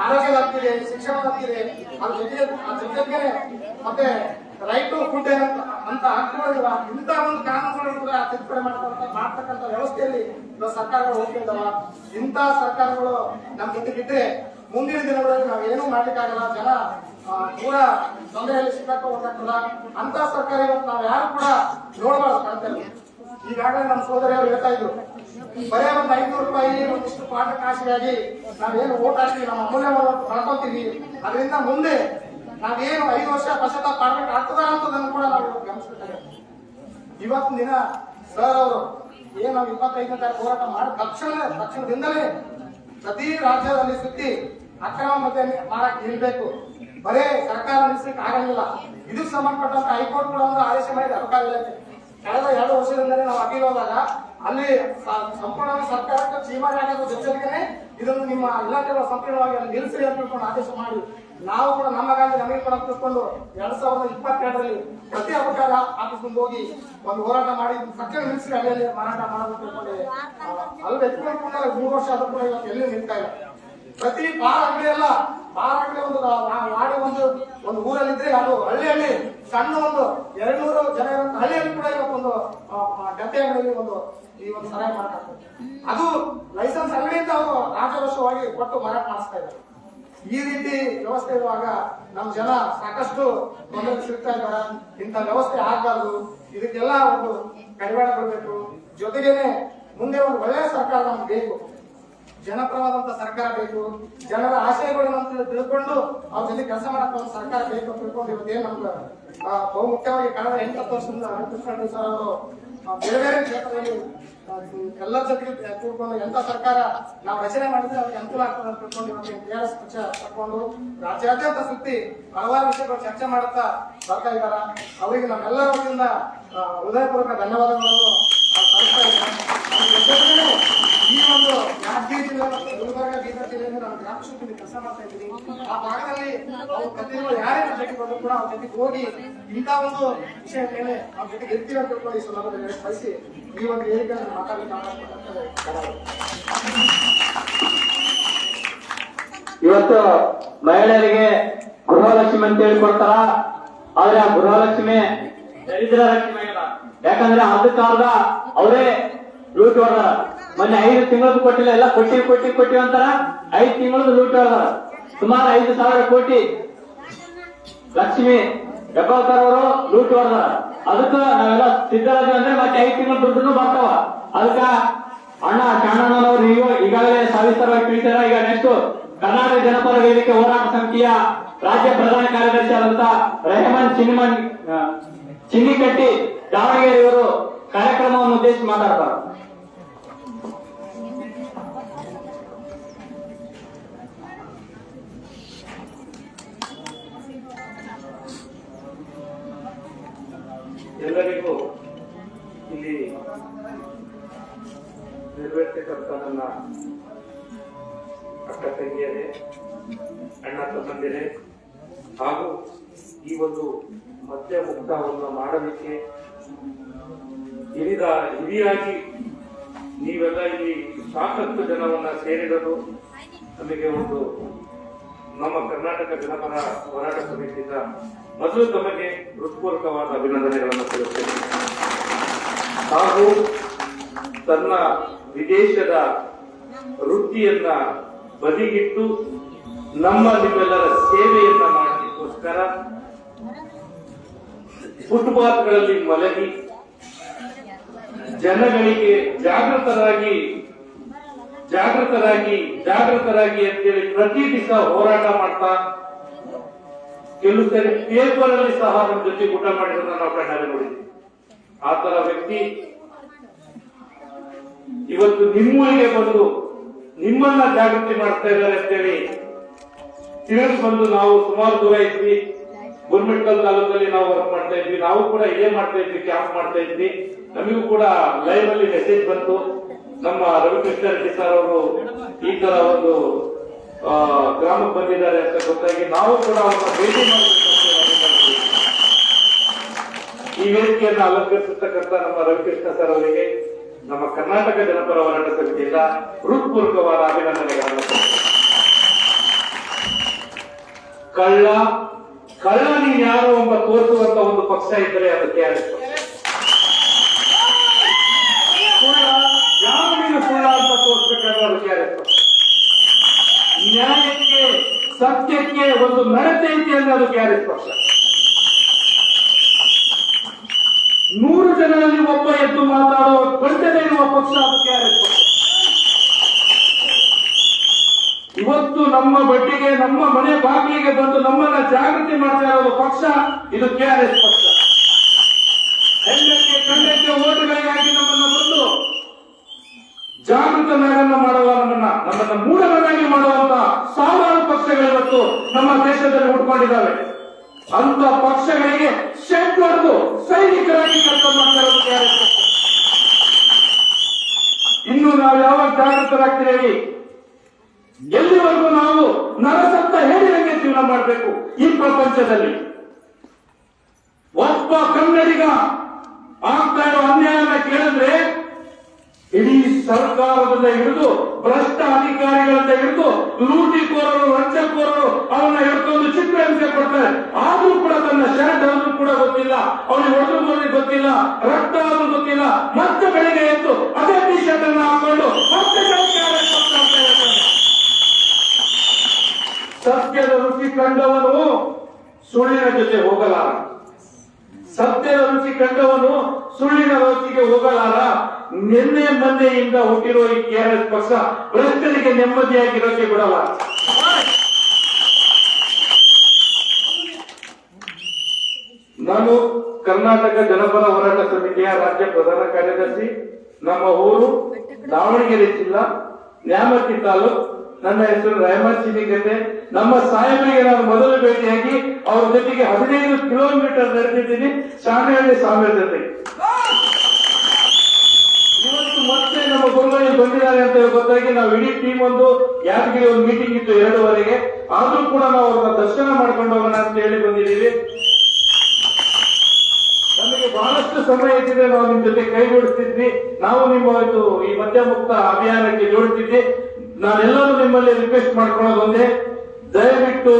ಆರೋಗ್ಯದಾಗ್ತಿದೆ, ಶಿಕ್ಷಣದಾಗ್ತಿದೆ, ಅದ್ರ ಜೊತೆಗೆ ಮತ್ತೆ ರೈಟ್ ಟು ಫುಡ್ ಅಂತ ಆಗ್ತಿರೋದಿಲ್ಲ. ಇಂಥ ಒಂದು ಕಾನೂನುಗಳನ್ನು ಕೂಡ ತಿದ್ದುಪಡಿ ಮಾಡ್ತಕ್ಕಂಥ ವ್ಯವಸ್ಥೆಯಲ್ಲಿ ಸರ್ಕಾರಗಳು ಹೋಗ್ತಿದ್ದಾವ. ಇಂಥ ಸರ್ಕಾರಗಳು ನಮ್ ಜೊತೆ ಬಿಟ್ಟರೆ ಮುಂದಿನ ದಿನಗಳಲ್ಲಿ ನಾವೇನು ಮಾಡ್ಲಿಕ್ಕಾಗಲ್ಲ. ಜನ ಪೂರ ತೊಂದರೆಯಲ್ಲಿ ಸಿಕ್ಕಾಕ ಹೋಗ್ತಕ್ಕಲ್ಲ. ಅಂತ ಸರ್ಕಾರ ಇವತ್ತು ನಾವು ಯಾರು ಕೂಡ ನೋಡಬಾರ್ದು ಕಾಣ್ತೇವೆ. ಈಗಾಗಲೇ ನಮ್ಮ ಸೋದರಿಯವರು ಹೇಳ್ತಾ ಇದ್ರು, ಬರೇ ಒಂದು 500 ರೂಪಾಯಿ ಒಂದಿಷ್ಟು ಪಾಠ ಕಾಸಿಗಾಗಿ ನಾವೇನು ಓಟ್ ಹಾಕ್ತೀವಿ, ನಮ್ಮ ಅಮೂಲ್ಯವನ್ನು ಮಾಡ್ಕೊತೀವಿ. ಅದರಿಂದ ಮುಂದೆ ನಾವೇನು 5 ವರ್ಷ ಪಶ್ಚಾತ್ತಾಪ ಮಾಡ್ಬೇಕು ಆಗ್ತದ ಅಂತದನ್ನು ಕೂಡ ನಾವು ಗಮನಿಸಬೇಕಾಗುತ್ತೆ. ಇವತ್ತಿನ ದಿನ ಸರ್ ಅವರು ಏನು ನಾವು 25ನೇ ತಾರೀಕು ಹೋರಾಟ ಮಾಡಿ ತಕ್ಷಣದಿಂದಲೇ ಪ್ರತಿ ರಾಜ್ಯದಲ್ಲಿ ಸುತ್ತಿ ಅಕ್ರಮ ಮದ್ಯ ಮಾರಕ್ಕೆ ನಿಲ್ಬೇಕು, ಬರೇ ಸರ್ಕಾರ ನಿಲ್ಲಿಸಲಿಕ್ಕೆ ಆಗಂಗಿಲ್ಲ. ಇದಕ್ಕೆ ಸಂಬಂಧಪಟ್ಟಂತ ಹೈಕೋರ್ಟ್ ಕೂಡ ಒಂದು ಆದೇಶ ಮಾಡಿದೆ ಅಬಕಾರಿ ಇಲಾಖೆ. ಕಳೆದ 2 ವರ್ಷದಿಂದಲೇ ನಾವು ಅಪೀಲ್ ಹೋದಾಗ ಅಲ್ಲಿ ಸಂಪೂರ್ಣ ಸರ್ಕಾರಕ್ಕೆ ಚೀಮಾರಿ ಆಗೋದ್ರ ಜೊತೆಗೆ ಇದನ್ನು ನಿಮ್ಮ ಇಲಾಖೆಗಳ ಸಂಪೂರ್ಣವಾಗಿ ಅಲ್ಲಿ ನಿಲ್ಲಿಸಿ ಅಂತ ತಿಳ್ಕೊಂಡು ಆದೇಶ ಮಾಡಿ ನಾವು ಕೂಡ ನಮ್ಮ ಗಾಂಧಿ ನಮಗೆ ಕೂಡ ತಿಳ್ಕೊಂಡು 2022ರಲ್ಲಿ ಪ್ರತಿ ಅಬಕಾರಿ ಆಫೀಸ್ ಮುಂದೆ ಹೋಗಿ ಒಂದು ಹೋರಾಟ ಮಾಡಿ ತಕ್ಷಣ ನಿಲ್ಲಿಸಿ ಅಲ್ಲಿ ಮಾರಾಟ ಮಾಡೋದು ತಿಳ್ಕೊಂಡಿದೆ. ಅಲ್ಲಿ ಎತ್ಕೊಂಡು 3 ವರ್ಷ ಆದ್ರೂ ಕೂಡ ಇವತ್ತು ಎಲ್ಲಿ ನಿಲ್ತಾ ಇಲ್ಲ. ಪ್ರತಿ ಬಾರ್ ಅಂಗಡಿ ಒಂದು ಮಾಡಿ ಒಂದು ಊರಲ್ಲಿದ್ರೆ ಅದು ಹಳ್ಳಿಯಲ್ಲಿ ಸಣ್ಣ ಒಂದು 200 ಜನ ಇರುವಂತ ಹಳ್ಳಿಯಲ್ಲಿ ಕೂಡ ಇವತ್ತೊಂದು ಡಬ್ಬೆ ಅಂಗಡಿಯಲ್ಲಿ ಈ ಒಂದು ಸರಾಯಿ ಮಾಡ್ತಾರೆ. ಅದು ಲೈಸೆನ್ಸ್ ಅಂಗಡಿಯಿಂದ ಅವರು ರಾಜವಶವಾಗಿ ಕೊಟ್ಟು ಮಾರಾಟ ಮಾಡಿಸ್ತಾ ಇದ್ದಾರೆ. ಈ ರೀತಿ ವ್ಯವಸ್ಥೆ ಇರುವಾಗ ನಮ್ಮ ಜನ ಸಾಕಷ್ಟು ತೊಂದರೆ ಸಿಗ್ತಾ ಇದ್ದಾರೆ. ಇಂಥ ವ್ಯವಸ್ಥೆ ಆಗಬಾರ್ದು. ಇದಕ್ಕೆಲ್ಲ ಒಂದು ಕಡಿವಾಣ ಕೊಡಬೇಕು. ಜೊತೆಗೇನೆ ಮುಂದೆ ಒಂದು ಒಳ್ಳೆಯ ಸರ್ಕಾರ ನಮ್ಗೆ ಬೇಕು, ಜನಪರವಾದಂತ ಸರ್ಕಾರ ಬೇಕು. ಜನರ ಆಶಯಗಳನ್ನು ತಿಳ್ಕೊಂಡು ಅವ್ರ ಜೊತೆ ಕೆಲಸ ಮಾಡಕ್ಕೆ ಒಂದು ಸರ್ಕಾರ ಬೇಕು ಅಂತ ತಿಳ್ಕೊಂಡು ಇವತ್ತೇನು ನಮ್ಗೆ ಬಹುಮುಖ್ಯವಾಗಿ ಕಳೆದ 8-10 ವರ್ಷದಿಂದ ಕೃಷ್ಣ ಸರ್ ಅವರು ಬೇರೆ ಬೇರೆ ಕ್ಷೇತ್ರದಲ್ಲಿ ಎಲ್ಲರ ಜೊತೆಗೆ ತಿಳ್ಕೊಂಡು ಎಂತ ಸರ್ಕಾರ ನಾವು ರಚನೆ ಮಾಡಿದ್ರೆ ಅವ್ರಿಗೆ ಅನುಕೂಲ ಆಗ್ತದೆ ಅಂತ ತಿಳ್ಕೊಂಡು ಇವತ್ತು TRS ಪಕ್ಷ ತಕೊಂಡು ರಾಜ್ಯಾದ್ಯಂತ ಸುತ್ತಿ ಹಲವಾರು ವಿಷಯಗಳು ಚರ್ಚೆ ಮಾಡುತ್ತಾ ಬರ್ತಾ ಇದ್ದಾರ. ಅವರಿಗೆ ನಮ್ಮೆಲ್ಲರ ವತಿಯಿಂದ ಹೃದಯಪೂರ್ವಕ ಧನ್ಯವಾದಗಳನ್ನು ಸಲ್ಲಿಸ್ತಾ ಇದ್ದಾರೆ. ಈ ಒಂದು ಯಾದಗಿರಿ ಜಿಲ್ಲೆ ಮತ್ತು ಗುಲ್ಬರ್ಗ ಬೀದರ್ ಜಿಲ್ಲೆಯಿಂದ ನಾನು ಗ್ರಾಮ ಪಂಚಾಯತ್ ಕೆಲಸ ಮಾಡ್ತಾ ಇದ್ದೀನಿ. ಆ ಭಾಗದಲ್ಲಿ ಅವ್ರ ಪ್ರತಿನಿಧಿಗಳು ಯಾರ್ಯಾರ ಜೊತೆಗೆ ಬಂದ್ರು ಕೂಡ ಅವ್ರ ಜೊತೆಗೆ ಹೋಗಿ ಇಂಥ ಒಂದು ವಿಷಯ ಮೇಲೆ ಅವ್ರ ಜೊತೆಗೆ ಇರ್ತೀವಿ ಅಂತ ತಿಳ್ಕೊಂಡು ಈ ಸಂದರ್ಭದಲ್ಲಿ ಬಯಸಿ ಈ ಒಂದು ವೇದಿಕೆಯನ್ನು ಮಾತಾಡಲಿಕ್ಕೆ ಇವತ್ತು ಮಹಿಳೆಯರಿಗೆ ಗೃಹಲಕ್ಷ್ಮಿ ಅಂತ ಹೇಳಿ ಕೊಡ್ತಾರ. ಆದ್ರೆ ಆ ಗೃಹಲಕ್ಷ್ಮಿ ದರಿದ್ರ ಲಕ್ಷ್ಮಿ ಇಲ್ಲ. ಯಾಕಂದ್ರೆ ಅದಕ್ಕಾದ ಅವರೇ ಲೂಟಿ ಹೊಡೆದಾರ. ಮೊನ್ನೆ 5 ತಿಂಗಳದ್ದು ಕೊಟ್ಟಿಲ್ಲ, ಎಲ್ಲ ಕೊಟ್ಟಿ ಅಂತಾರ. 5 ತಿಂಗಳದ್ದು ಲೂಟಿ ಹೊಡೆದಾರ. ಸುಮಾರು 5,000 ಕೋಟಿ ಲಕ್ಷ್ಮಿ ಹೆಬ್ಬಾಳ್ಕರ್ ಅವರು ಲೂಟಿ ಹೊಡೆದಾರ. ಅದಕ್ಕ ನಾವೆಲ್ಲ ಸಿದ್ಧರಾಜ ಅಂದ್ರೆ ಮತ್ತೆ 5 ತಿಂಗಳ ದುಡ್ಡು ಬರ್ತಾವ. ಅದಕ್ಕ ಅಣ್ಣ ಶಾಣಣ್ಣನವರು ಈಗಾಗಲೇ ಸವಿಸ್ತರವಾಗಿ ತಿಳಿಸಿದಾರ. ಈಗ ನೆಕ್ಸ್ಟ್ ಕರ್ನಾಟಕ ಜನಪರ ವೇದಿಕೆ ಹೋರಾಟ ಸಮಿತಿಯ ರಾಜ್ಯ ಪ್ರಧಾನ ಕಾರ್ಯದರ್ಶಿ ಆದಂತ ರೆಹಮಾನ್ ಚಿನ್ನಿಕಟ್ಟಿ ದಾವಣಗೆರೆ ಇವರು ಕಾರ್ಯಕ್ರಮವನ್ನು ಉದ್ದೇಶಿಸಿ ಮಾತಾಡ್ತಾರೆ. ಎಲ್ಲರಿಗೂ ಇಲ್ಲಿ ನಿರ್ವಹಿಸತಕ್ಕಂಥ ನನ್ನ ಅಕ್ಕ ತಂಗಿಯರೇ, ಅಣ್ಣ ತಮ್ಮಂದಿರೇ, ಹಾಗೂ ಈ ಒಂದು ಮದ್ಯ ಮುಕ್ತವನ್ನು ಮಾಡಲಿಕ್ಕೆ ಹಿರಿಯಾಗಿ ನೀವೆಲ್ಲ ಇಲ್ಲಿ ಸಾಕಷ್ಟು ಜನವನ್ನ ಸೇರಿರೋದು ನಮಗೆ ಒಂದು ನಮ್ಮ ಕರ್ನಾಟಕ ಜನಪರ ಹೋರಾಟ ಸಮಿತಿಯಿಂದ ಮೊದಲು ತಮಗೆ ಹೃತ್ಪೂರ್ವಕವಾದ ಅಭಿನಂದನೆಗಳನ್ನು ತಿಳಿಸುತ್ತೇನೆ. ಹಾಗೂ ತನ್ನ ವಿದೇಶದ ವೃತ್ತಿಯನ್ನ ಬದಿಗಿಟ್ಟು ನಿಮ್ಮೆಲ್ಲರ ಸೇವೆಯನ್ನ ಮಾಡಲಿಕ್ಕೋಸ್ಕರ ಫುಟ್ಪಾತ್ಗಳಲ್ಲಿ ಮಲಗಿ ಜನಗಳಿಗೆ ಜಾಗೃತರಾಗಿ ಅಂತೇಳಿ ಪ್ರತಿ ದಿವಸ ಹೋರಾಟ ಮಾಡ್ತಾ ಕೆಲವು ಸರಿ ಪೇಪರ್ ಅಲ್ಲಿ ಸಹ ನಮ್ಮ ಜೊತೆ ಊಟ ಮಾಡಿರೋದನ್ನ ನಾವು ಕಣ್ಣಾರೆ ನೋಡಿದ್ವಿ. ಆ ತರ ವ್ಯಕ್ತಿ ಇವತ್ತು ನಿಮ್ಮೂರಿಗೆ ಬಂದು ನಿಮ್ಮನ್ನ ಜಾಗೃತಿ ಮಾಡ್ತಾ ಇದ್ದಾರೆ ಅಂತೇಳಿ ತಿಳಿದು ಬಂದು ನಾವು ಸುಮಾರು ದೂರ ಇದ್ವಿ. ಗುರ್ಮಿಟ್ಕಲ್ ತಾಲೂಕಲ್ಲಿ ನಾವು ವರ್ಕ್ ಮಾಡ್ತಾ ಇದ್ವಿ. ನಾವು ಕೂಡ ಇದೇ ಮಾಡ್ತಾ ಇದ್ವಿ, ಕ್ಯಾಂಪ್ ಮಾಡ್ತಾ ಇದ್ವಿ. ನಮಗೂ ಕೂಡ ಲೈವ್ ಅಲ್ಲಿ ಮೆಸೇಜ್ ಬಂತು, ನಮ್ಮ ರವಿಕೃಷ್ಣ ರೆಡ್ಡಿ ಸರ್ ಅವರು ಈ ತರ ಒಂದು ಗ್ರಾಮಕ್ಕೆ ಬಂದಿದ್ದಾರೆ ಅಂತ ಗೊತ್ತಾಗಿ ನಾವು ಕೂಡ ಅವ್ರನ್ನ ಭೇಟಿ ಮಾಡಬೇಕು. ಈ ವೇದಿಕೆಯನ್ನು ಅಲಂಕರಿಸತಕ್ಕಂಥ ನಮ್ಮ ರವಿಕೃಷ್ಣ ಸರ್ ಅವರಿಗೆ ನಮ್ಮ ಕರ್ನಾಟಕ ಜನಪರ ಹೋರಾಟ ಸಮಿತಿಯಿಂದ ಹೃತ್ಪೂರ್ವಕವಾದ ಅಭಿನಂದನೆಗಳನ್ನು. ಕಳ್ಳ ನೀನ್ ಯಾರು ಎಂಬ ತೋರಿಸುವಂತ ಒಂದು ಪಕ್ಷ ಇದ್ದರೆ ಅದು TRS. ಯಾರು ನೀನು ಸುಳ್ಳ ಅಂತ ತೋರಿಸಬೇಕಾದ್ರೆ ಅದು TRS. ನ್ಯಾಯಕ್ಕೆ ಸತ್ಯಕ್ಕೆ ಒಂದು ನಡತೆ ಐತಿ ಅಂದ್ರೆ ಅದು TRS ಪಕ್ಷ. 100 ಜನರಲ್ಲಿ ಒಬ್ಬ ಎದ್ದು ಮಾತಾಡೋ ಪಕ್ಷ ಅದು KRS ಪಕ್ಷ. ಇವತ್ತು ನಮ್ಮ ಬಡ್ಡಿಗೆ ನಮ್ಮ ಮನೆ ಬಾಗಿಲಿಗೆ ಬಂದು ನಮ್ಮನ್ನ ಜಾಗೃತಿ ಮಾಡ್ತಾ ಇರೋದು ಪಕ್ಷ ಇದು KRS ಪಕ್ಷ. ಹೆಣ್ಣಕ್ಕೆ ಕಣ್ಣಕ್ಕೆ ಓಟುಗಳಿಗಾಗಿ ನಮ್ಮನ್ನ ಬಂದು ಜಾಗೃತನಾಗನ್ನ ಮಾಡುವ ನಮ್ಮನ್ನ ಮೂಢನನ್ನಾಗಿ ಮಾಡುವಂತ ಸಾವಿರಾರು ಪಕ್ಷಗಳು ಇವತ್ತು ನಮ್ಮ ದೇಶದಲ್ಲಿ ಹುಟ್ಕೊಂಡಿದ್ದಾವೆ. ಅಂತ ಪಕ್ಷಗಳಿಗೆ ಶೆಡ್ ಹೊಡೆದು ಸೈನಿಕರಾಗಿ ಕೆಲಸ ಮಾಡ್ತಾ ಇರೋದು KRS ಪಕ್ಷ. ಇನ್ನು ನಾವು ಯಾವಾಗ ಜಾಗೃತರಾಗ್ತೀವಿ? ಎಲ್ಲಿವರೆಗೂ ನಾವು ನರಸತ್ತ ಹೇಳಿದಂಗೆ ಜೀವನ ಮಾಡಬೇಕು ಈ ಪ್ರಪಂಚದಲ್ಲಿ? ಒಬ್ಬ ಕನ್ನಡಿಗ ಆಗ್ತಾ ಇರೋ ಅನ್ಯಾಯನ ಕೇಳಿದ್ರೆ ಇಡೀ ಸರ್ಕಾರದಿಂದ ಹಿಡಿದು ಭ್ರಷ್ಟ ಅಧಿಕಾರಿಗಳಿಂದ ಹಿಡಿದು ಲೂಟಿಕೋರರು ಲಂಚಕೋರರು ಅವನ್ನ ಹಿಡ್ಕೊಂಡು ಚಿತ್ರಹಿಂಸೆ ಕೊಡ್ತಾರೆ. ಆದ್ರೂ ಕೂಡ ತನ್ನ ಶರ್ಟ್ ಆದ್ರೂ ಕೂಡ ಗೊತ್ತಿಲ್ಲ, ಅವನಿಗೆ ಹೊಡೆದು ಗೊತ್ತಿಲ್ಲ, ರಕ್ತ ಆದ್ರೂ ಗೊತ್ತಿಲ್ಲ, ಮತ್ತೆ ಬೆಳಿಗ್ಗೆ ಎದ್ದು ಅದೇ ಟಿ ಶರ್ಟ್ ಅನ್ನು ಹಾಕೊಂಡು ಮತ್ತೆ ಸತ್ಯದ ರುಚಿ ಕಂಡವನು ಸುಳ್ಳಿನ ಜೊತೆ ಹೋಗಲಾರ. ಸತ್ಯದ ರುಚಿ ಕಂಡವನು ಸುಳ್ಳಿನ ರುಚಿಗೆ ಹೋಗಲಾರ. ನಿನ್ನೆ ಮೊನ್ನೆಯಿಂದ ಹುಟ್ಟಿರೋ ಈ KRS ಪಕ್ಷ ಭ್ರಷ್ಟರಿಗೆ ನೆಮ್ಮದಿಯಾಗಿರೋಕೆ ಬಿಡಲ್ಲ. ನಾನು ಕರ್ನಾಟಕ ಜನಪರ ಹೋರಾಟ ಸಮಿತಿಯ ರಾಜ್ಯ ಪ್ರಧಾನ ಕಾರ್ಯದರ್ಶಿ. ನಮ್ಮ ಊರು ದಾವಣಗೆರೆ ಜಿಲ್ಲಾ ನ್ಯಾಮತಿ ತಾಲೂಕು. ನನ್ನ ಹೆಸರು ರೆಹಮಾನ್ ಚಿನಿಗತೆ. ನಮ್ಮ ಸಾಹೇಬರಿಗೆ ನಾನು ಮೊದಲು ಭೇಟಿಯಾಗಿ ಅವ್ರ ಜೊತೆಗೆ 15 ಕಿಲೋಮೀಟರ್ ನಡೆದಿದ್ದೀನಿ ಶಾಣೆಹಳ್ಳಿ ಸ್ವಾಮಿಯ ಜೊತೆಗೆ. ಇವತ್ತು ಮತ್ತೆ ನಮ್ಮ ಗುರುಗಳು ಬಂದಿದ್ದಾರೆ ಅಂತ ಹೇಳಿ ಗೊತ್ತಾಗಿ ನಾವು ಇಡೀ ಟೀಮ್ ಒಂದು ಯಾದಗಿರಿ ಒಂದು ಮೀಟಿಂಗ್ ಇತ್ತು 2:30ಗೆ. ಆದ್ರೂ ಕೂಡ ನಾವು ಅವ್ರನ್ನ ದರ್ಶನ ಮಾಡ್ಕೊಂಡು ಹೋಗೋಣ ಅಂತ ಹೇಳಿ ಬಂದಿದ್ದೀವಿ. ನಮಗೆ ಬಹಳಷ್ಟು ಸಮಯ ಇದ್ದಿದೆ, ನಾವು ನಿಮ್ ಜೊತೆ ಕೈ ಜೋಡಿಸ್ತಿದ್ವಿ. ನಾವು ನಿಮ್ಮ ಈ ಮದ್ಯ ಮುಕ್ತ ಅಭಿಯಾನಕ್ಕೆ ಜೋಡಿಸಿದ್ವಿ. ನಾನೆಲ್ಲರೂ ನಿಮ್ಮಲ್ಲಿ ರಿಕ್ವೆಸ್ಟ್ ಮಾಡ್ಕೊಳ್ಳೋದು ಒಂದೇ, ದಯವಿಟ್ಟು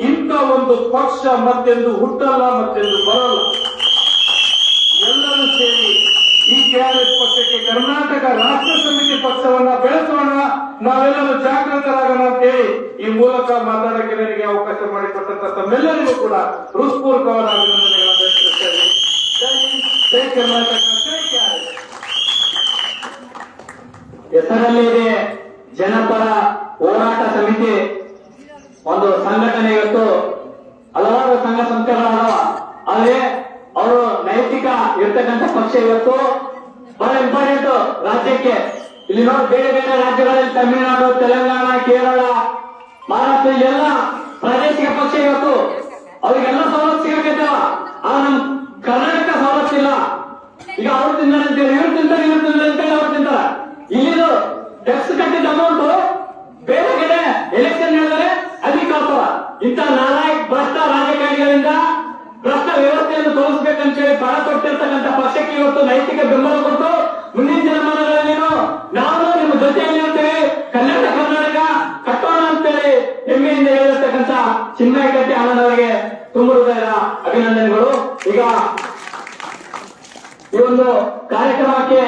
ಇಂಥ ಒಂದು ಪಕ್ಷ ಮತ್ತೆಂದು ಹುಟ್ಟಲ್ಲ, ಮತ್ತೆಂದು ಬರಲ್ಲ. ಎಲ್ಲರೂ ಸೇರಿ ಈ KRS ಪಕ್ಷಕ್ಕೆ ಕರ್ನಾಟಕ ರಾಷ್ಟ್ರ ಸಮಿತಿ ಪಕ್ಷವನ್ನ ಬೆಳೆಸೋಣ, ನಾವೆಲ್ಲರೂ ಜಾಗೃತರಾಗೋಣ ಅಂತ ಹೇಳಿ ಈ ಮೂಲಕ ಮಾತಾಡಕ್ಕೆ ನನಗೆ ಅವಕಾಶ ಮಾಡಿಕೊಟ್ಟಂತ ತಮ್ಮೆಲ್ಲರಿಗೂ ಕೂಡ ಹೃತ್ಪೂರ್ವಕವಾದ ಅಭಿನಂದನೆಗಳನ್ನು ತಿಳಿಸುತ್ತೇನೆ. ಜೈ ಕರ್ನಾಟಕ, ಜೈ KRS. ಹೆಸರಲ್ಲಿ ಇದೆ ಜನಪರ ಹೋರಾಟ ಸಮಿತಿ ಒಂದು ಸಂಘಟನೆ. ಇವತ್ತು ಹಲವಾರು ಸಂಘ ಸಂಸ್ಥೆಗಳಾದವ, ಆದ್ರೆ ಅವರು ನೈತಿಕ ಇರ್ತಕ್ಕಂಥ ಪಕ್ಷ ಇವತ್ತು ಬಹಳ ಇಂಪಾರ್ಟೆಂಟ್ ರಾಜ್ಯಕ್ಕೆ. ಇಲ್ಲಿ ನೋಡಿ, ಬೇರೆ ಬೇರೆ ರಾಜ್ಯಗಳಲ್ಲಿ ತಮಿಳುನಾಡು, ತೆಲಂಗಾಣ, ಕೇರಳ, ಮಹಾರಾಷ್ಟ್ರ ಇಲ್ಲೆಲ್ಲ ಪ್ರಾದೇಶಿಕ ಪಕ್ಷ ಇವತ್ತು ಅವ್ರಿಗೆಲ್ಲ ಸವಲತ್ತು ಸಿಗಬೇಕಲ್ಲ. ಆಗ ನಮ್ ಕರ್ನಾಟಕ ಸವಲತ್ತು ಇಲ್ಲ. ಈಗ ಅವ್ರು ತಿಂತಾರೆ ಅಂತೇಳಿ ಇವ್ರು ತಿಂತಾರೆ, ಇವ್ರು ತಿಂತಾರೆ ಅಂತೇಳಿ ಅವ್ರು ತಿಂತಾರೆ. ಇಲ್ಲಿದು ಟ್ಯಾಕ್ಸ್ ಕಟ್ಟಿದ ಅಮೌಂಟ್ ಬೇರೆ ಕಡೆ ಎಲೆಕ್ಷನ್ ಹೇಳಿದರೆ ಅದಕ್ಕೆ ಆಗ್ತವ. ಇಂಥ ನಾಲಾಯಕ್ ಭ್ರಷ್ಟ ರಾಜಕಾರಣಿಗಳಿಂದ ಭ್ರಷ್ಟ ವ್ಯವಸ್ಥೆಯನ್ನು ತೋರಿಸಬೇಕಂತೇಳಿ ಪಣ ತೊಟ್ಟಿರ್ತಕ್ಕಂಥ ಪಕ್ಷಕ್ಕೆ ಇವತ್ತು ನೈತಿಕ ಬೆಂಬಲ ಕೊಟ್ಟು ಮುಂದಿನ ದಿನಮಾನಗಳಲ್ಲಿ ನಾವು ನಿಮ್ಮ ಜೊತೆಯಲ್ಲಿ ಇರ್ತೇವೆ, ಕರ್ನಾಟಕ ಕಟ್ಟೋಣ ಅಂತೇಳಿ ಹೆಮ್ಮೆಯಿಂದ ಹೇಳಿರ್ತಕ್ಕಂಥ ಚಿನ್ಮಯ ಕಟ್ಟಿ ಆನಂದವರಿಗೆ ತುಂಬ ಹೃದಯದ ಅಭಿನಂದನೆಗಳು. ಈಗ ಈ ಒಂದು ಕಾರ್ಯಕ್ರಮಕ್ಕೆ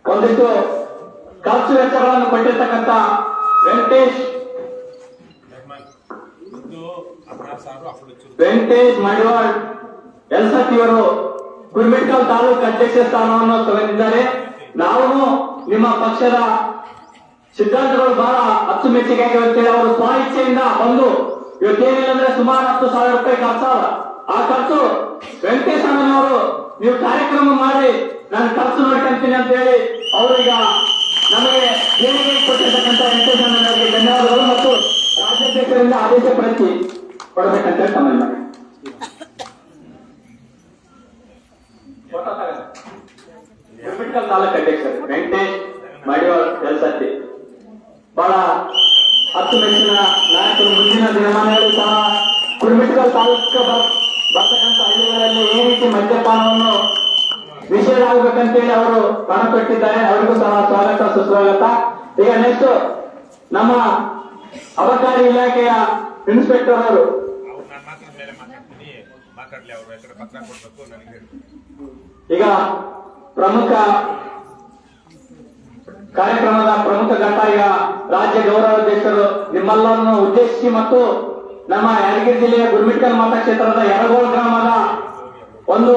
ಒಂದಿಷ್ಟು ಖರ್ಚು ವೆಚ್ಚಗಳನ್ನು ಕೊಟ್ಟಿರ್ತಕ್ಕಂಥ ವೆಂಕಟೇಶ್ ಮಡಿವಾಳ್ ಎಲ್ಸತ್ತಿಯವರು ಕುರ್ಮಿಟ್ಕಲ್ ತಾಲೂಕು ಅಧ್ಯಕ್ಷ ಸ್ಥಾನವನ್ನು ತಗೊಂಡಿದ್ದಾರೆ. ನಾವು ನಿಮ್ಮ ಪಕ್ಷದ ಸಿದ್ಧಾಂತಗಳು ಬಹಳ ಅಚ್ಚುಮೆಚ್ಚುಗೆ ಆಗಿರುತ್ತೇವೆ. ಅವರು ಸ್ವ ಇಚ್ಛೆಯಿಂದ ಬಂದು ಇವತ್ತೇನಿಲ್ಲ ಅಂದ್ರೆ ಸುಮಾರು 10,000 ರೂಪಾಯಿ ಖರ್ಚಾದ. ಆ ಖರ್ಚು ವೆಂಕಟೇಶ್ ಅಣ್ಣನವರು ನೀವು ಕಾರ್ಯಕ್ರಮ ಮಾಡಿ ನಾನು ಖರ್ಚು ನೋಡ್ಕೊಂತೀನಿ ಅಂತ ಹೇಳಿ ಅವರೀಗ ನಮಗೆ ದೇಣಿಗೆ ಕೊಟ್ಟಿರ್ತಕ್ಕಂಥ ವೆಂಕಟೇಶ್ ಅಣ್ಣನವರಿಗೆ ಧನ್ಯವಾದಗಳು ಮತ್ತು ರಾಜ್ಯಾಧ್ಯಕ್ಷರಿಂದ ಆದೇಶ ಪ್ರತಿ ಕೊಡಬೇಕಂತ ತಮ್ಮ ಕುರ್ಮಿಟ್ಕಲ್ ತಾಲೂಕು ಅಧ್ಯಕ್ಷರು ವೆಂಕಟೇಶ್ ಮಡಿವಾಳ್ ಎಲ್ಸತ್ತಿ ಬಹಳ ಅಚ್ಚುಮೆಚ್ಚಿನ ನಾಯಕರು. ಮುಂದಿನ ದಿನಮಾನಗಳು ಸಹ ಕುರ್ಮಿಟ್ಕಲ್ ತಾಲೂಕು ಬರ್ತಕ್ಕಂಥ ಹಳ್ಳಿಗಳಲ್ಲಿ ಈ ರೀತಿ ಮದ್ಯಪಾನವನ್ನು ನಿಷೇಧ ಆಗಬೇಕಂತೇಳಿ ಅವರು ಪಣ ಕೊಟ್ಟಿದ್ದಾರೆ. ಅವರಿಗೂ ಸಹ ಸ್ವಾಗತ ಸುಸ್ವಾಗತ. ಈಗ ನೆಕ್ಸ್ಟ್ ನಮ್ಮ ಅಬಕಾರಿ ಇಲಾಖೆಯ ಇನ್ಸ್ಪೆಕ್ಟರ್ ಅವರು ಈಗ ಪ್ರಮುಖ ಕಾರ್ಯಕ್ರಮದ ಪ್ರಮುಖ ಘಟ್ಟ ಈಗ ರಾಜ್ಯ ಗೌರವಾಧ್ಯಕ್ಷರು ನಿಮ್ಮೆಲ್ಲರನ್ನು ಉದ್ದೇಶಿಸಿ ಮತ್ತು ನಮ್ಮ ಯಾದಗಿರಿ ಜಿಲ್ಲೆಯ ಗುರ್ಮಿಟ್ಕಲ್ ಮತಕ್ಷೇತ್ರದ ಯರಗೋಳ್ ಗ್ರಾಮದ ಒಂದು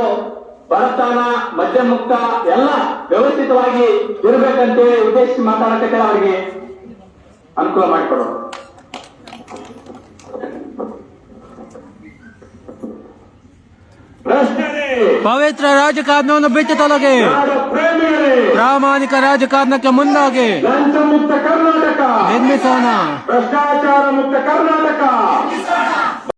ಬಡತನ ಮದ್ಯ ಮುಕ್ತ ಎಲ್ಲ ವ್ಯವಸ್ಥಿತವಾಗಿ ಇರ್ಬೇಕಂತೇಳಿ ಉದ್ದೇಶಿಸಿ ಮಾತಾಡಕ್ಕೆ ಅವರಿಗೆ ಅನುಕೂಲ ಮಾಡಿಕೊಡೋದು. ಪ್ರಶ್ನೆ ಪವಿತ್ರ ರಾಜಕಾರಣವನ್ನು ಬಿಟ್ಟು ತೊಲಗಿ, ಪ್ರೇಮಿಗಳೇ, ಪ್ರಾಮಾಣಿಕ ರಾಜಕಾರಣಕ್ಕೆ ಮುಂದಾಗಿ ಲಂಚ ಮುಕ್ತ ಕರ್ನಾಟಕ ನಿರ್ಮಿಸೋಣ. ಭ್ರಷ್ಟಾಚಾರ ಮುಕ್ತ ಕರ್ನಾಟಕ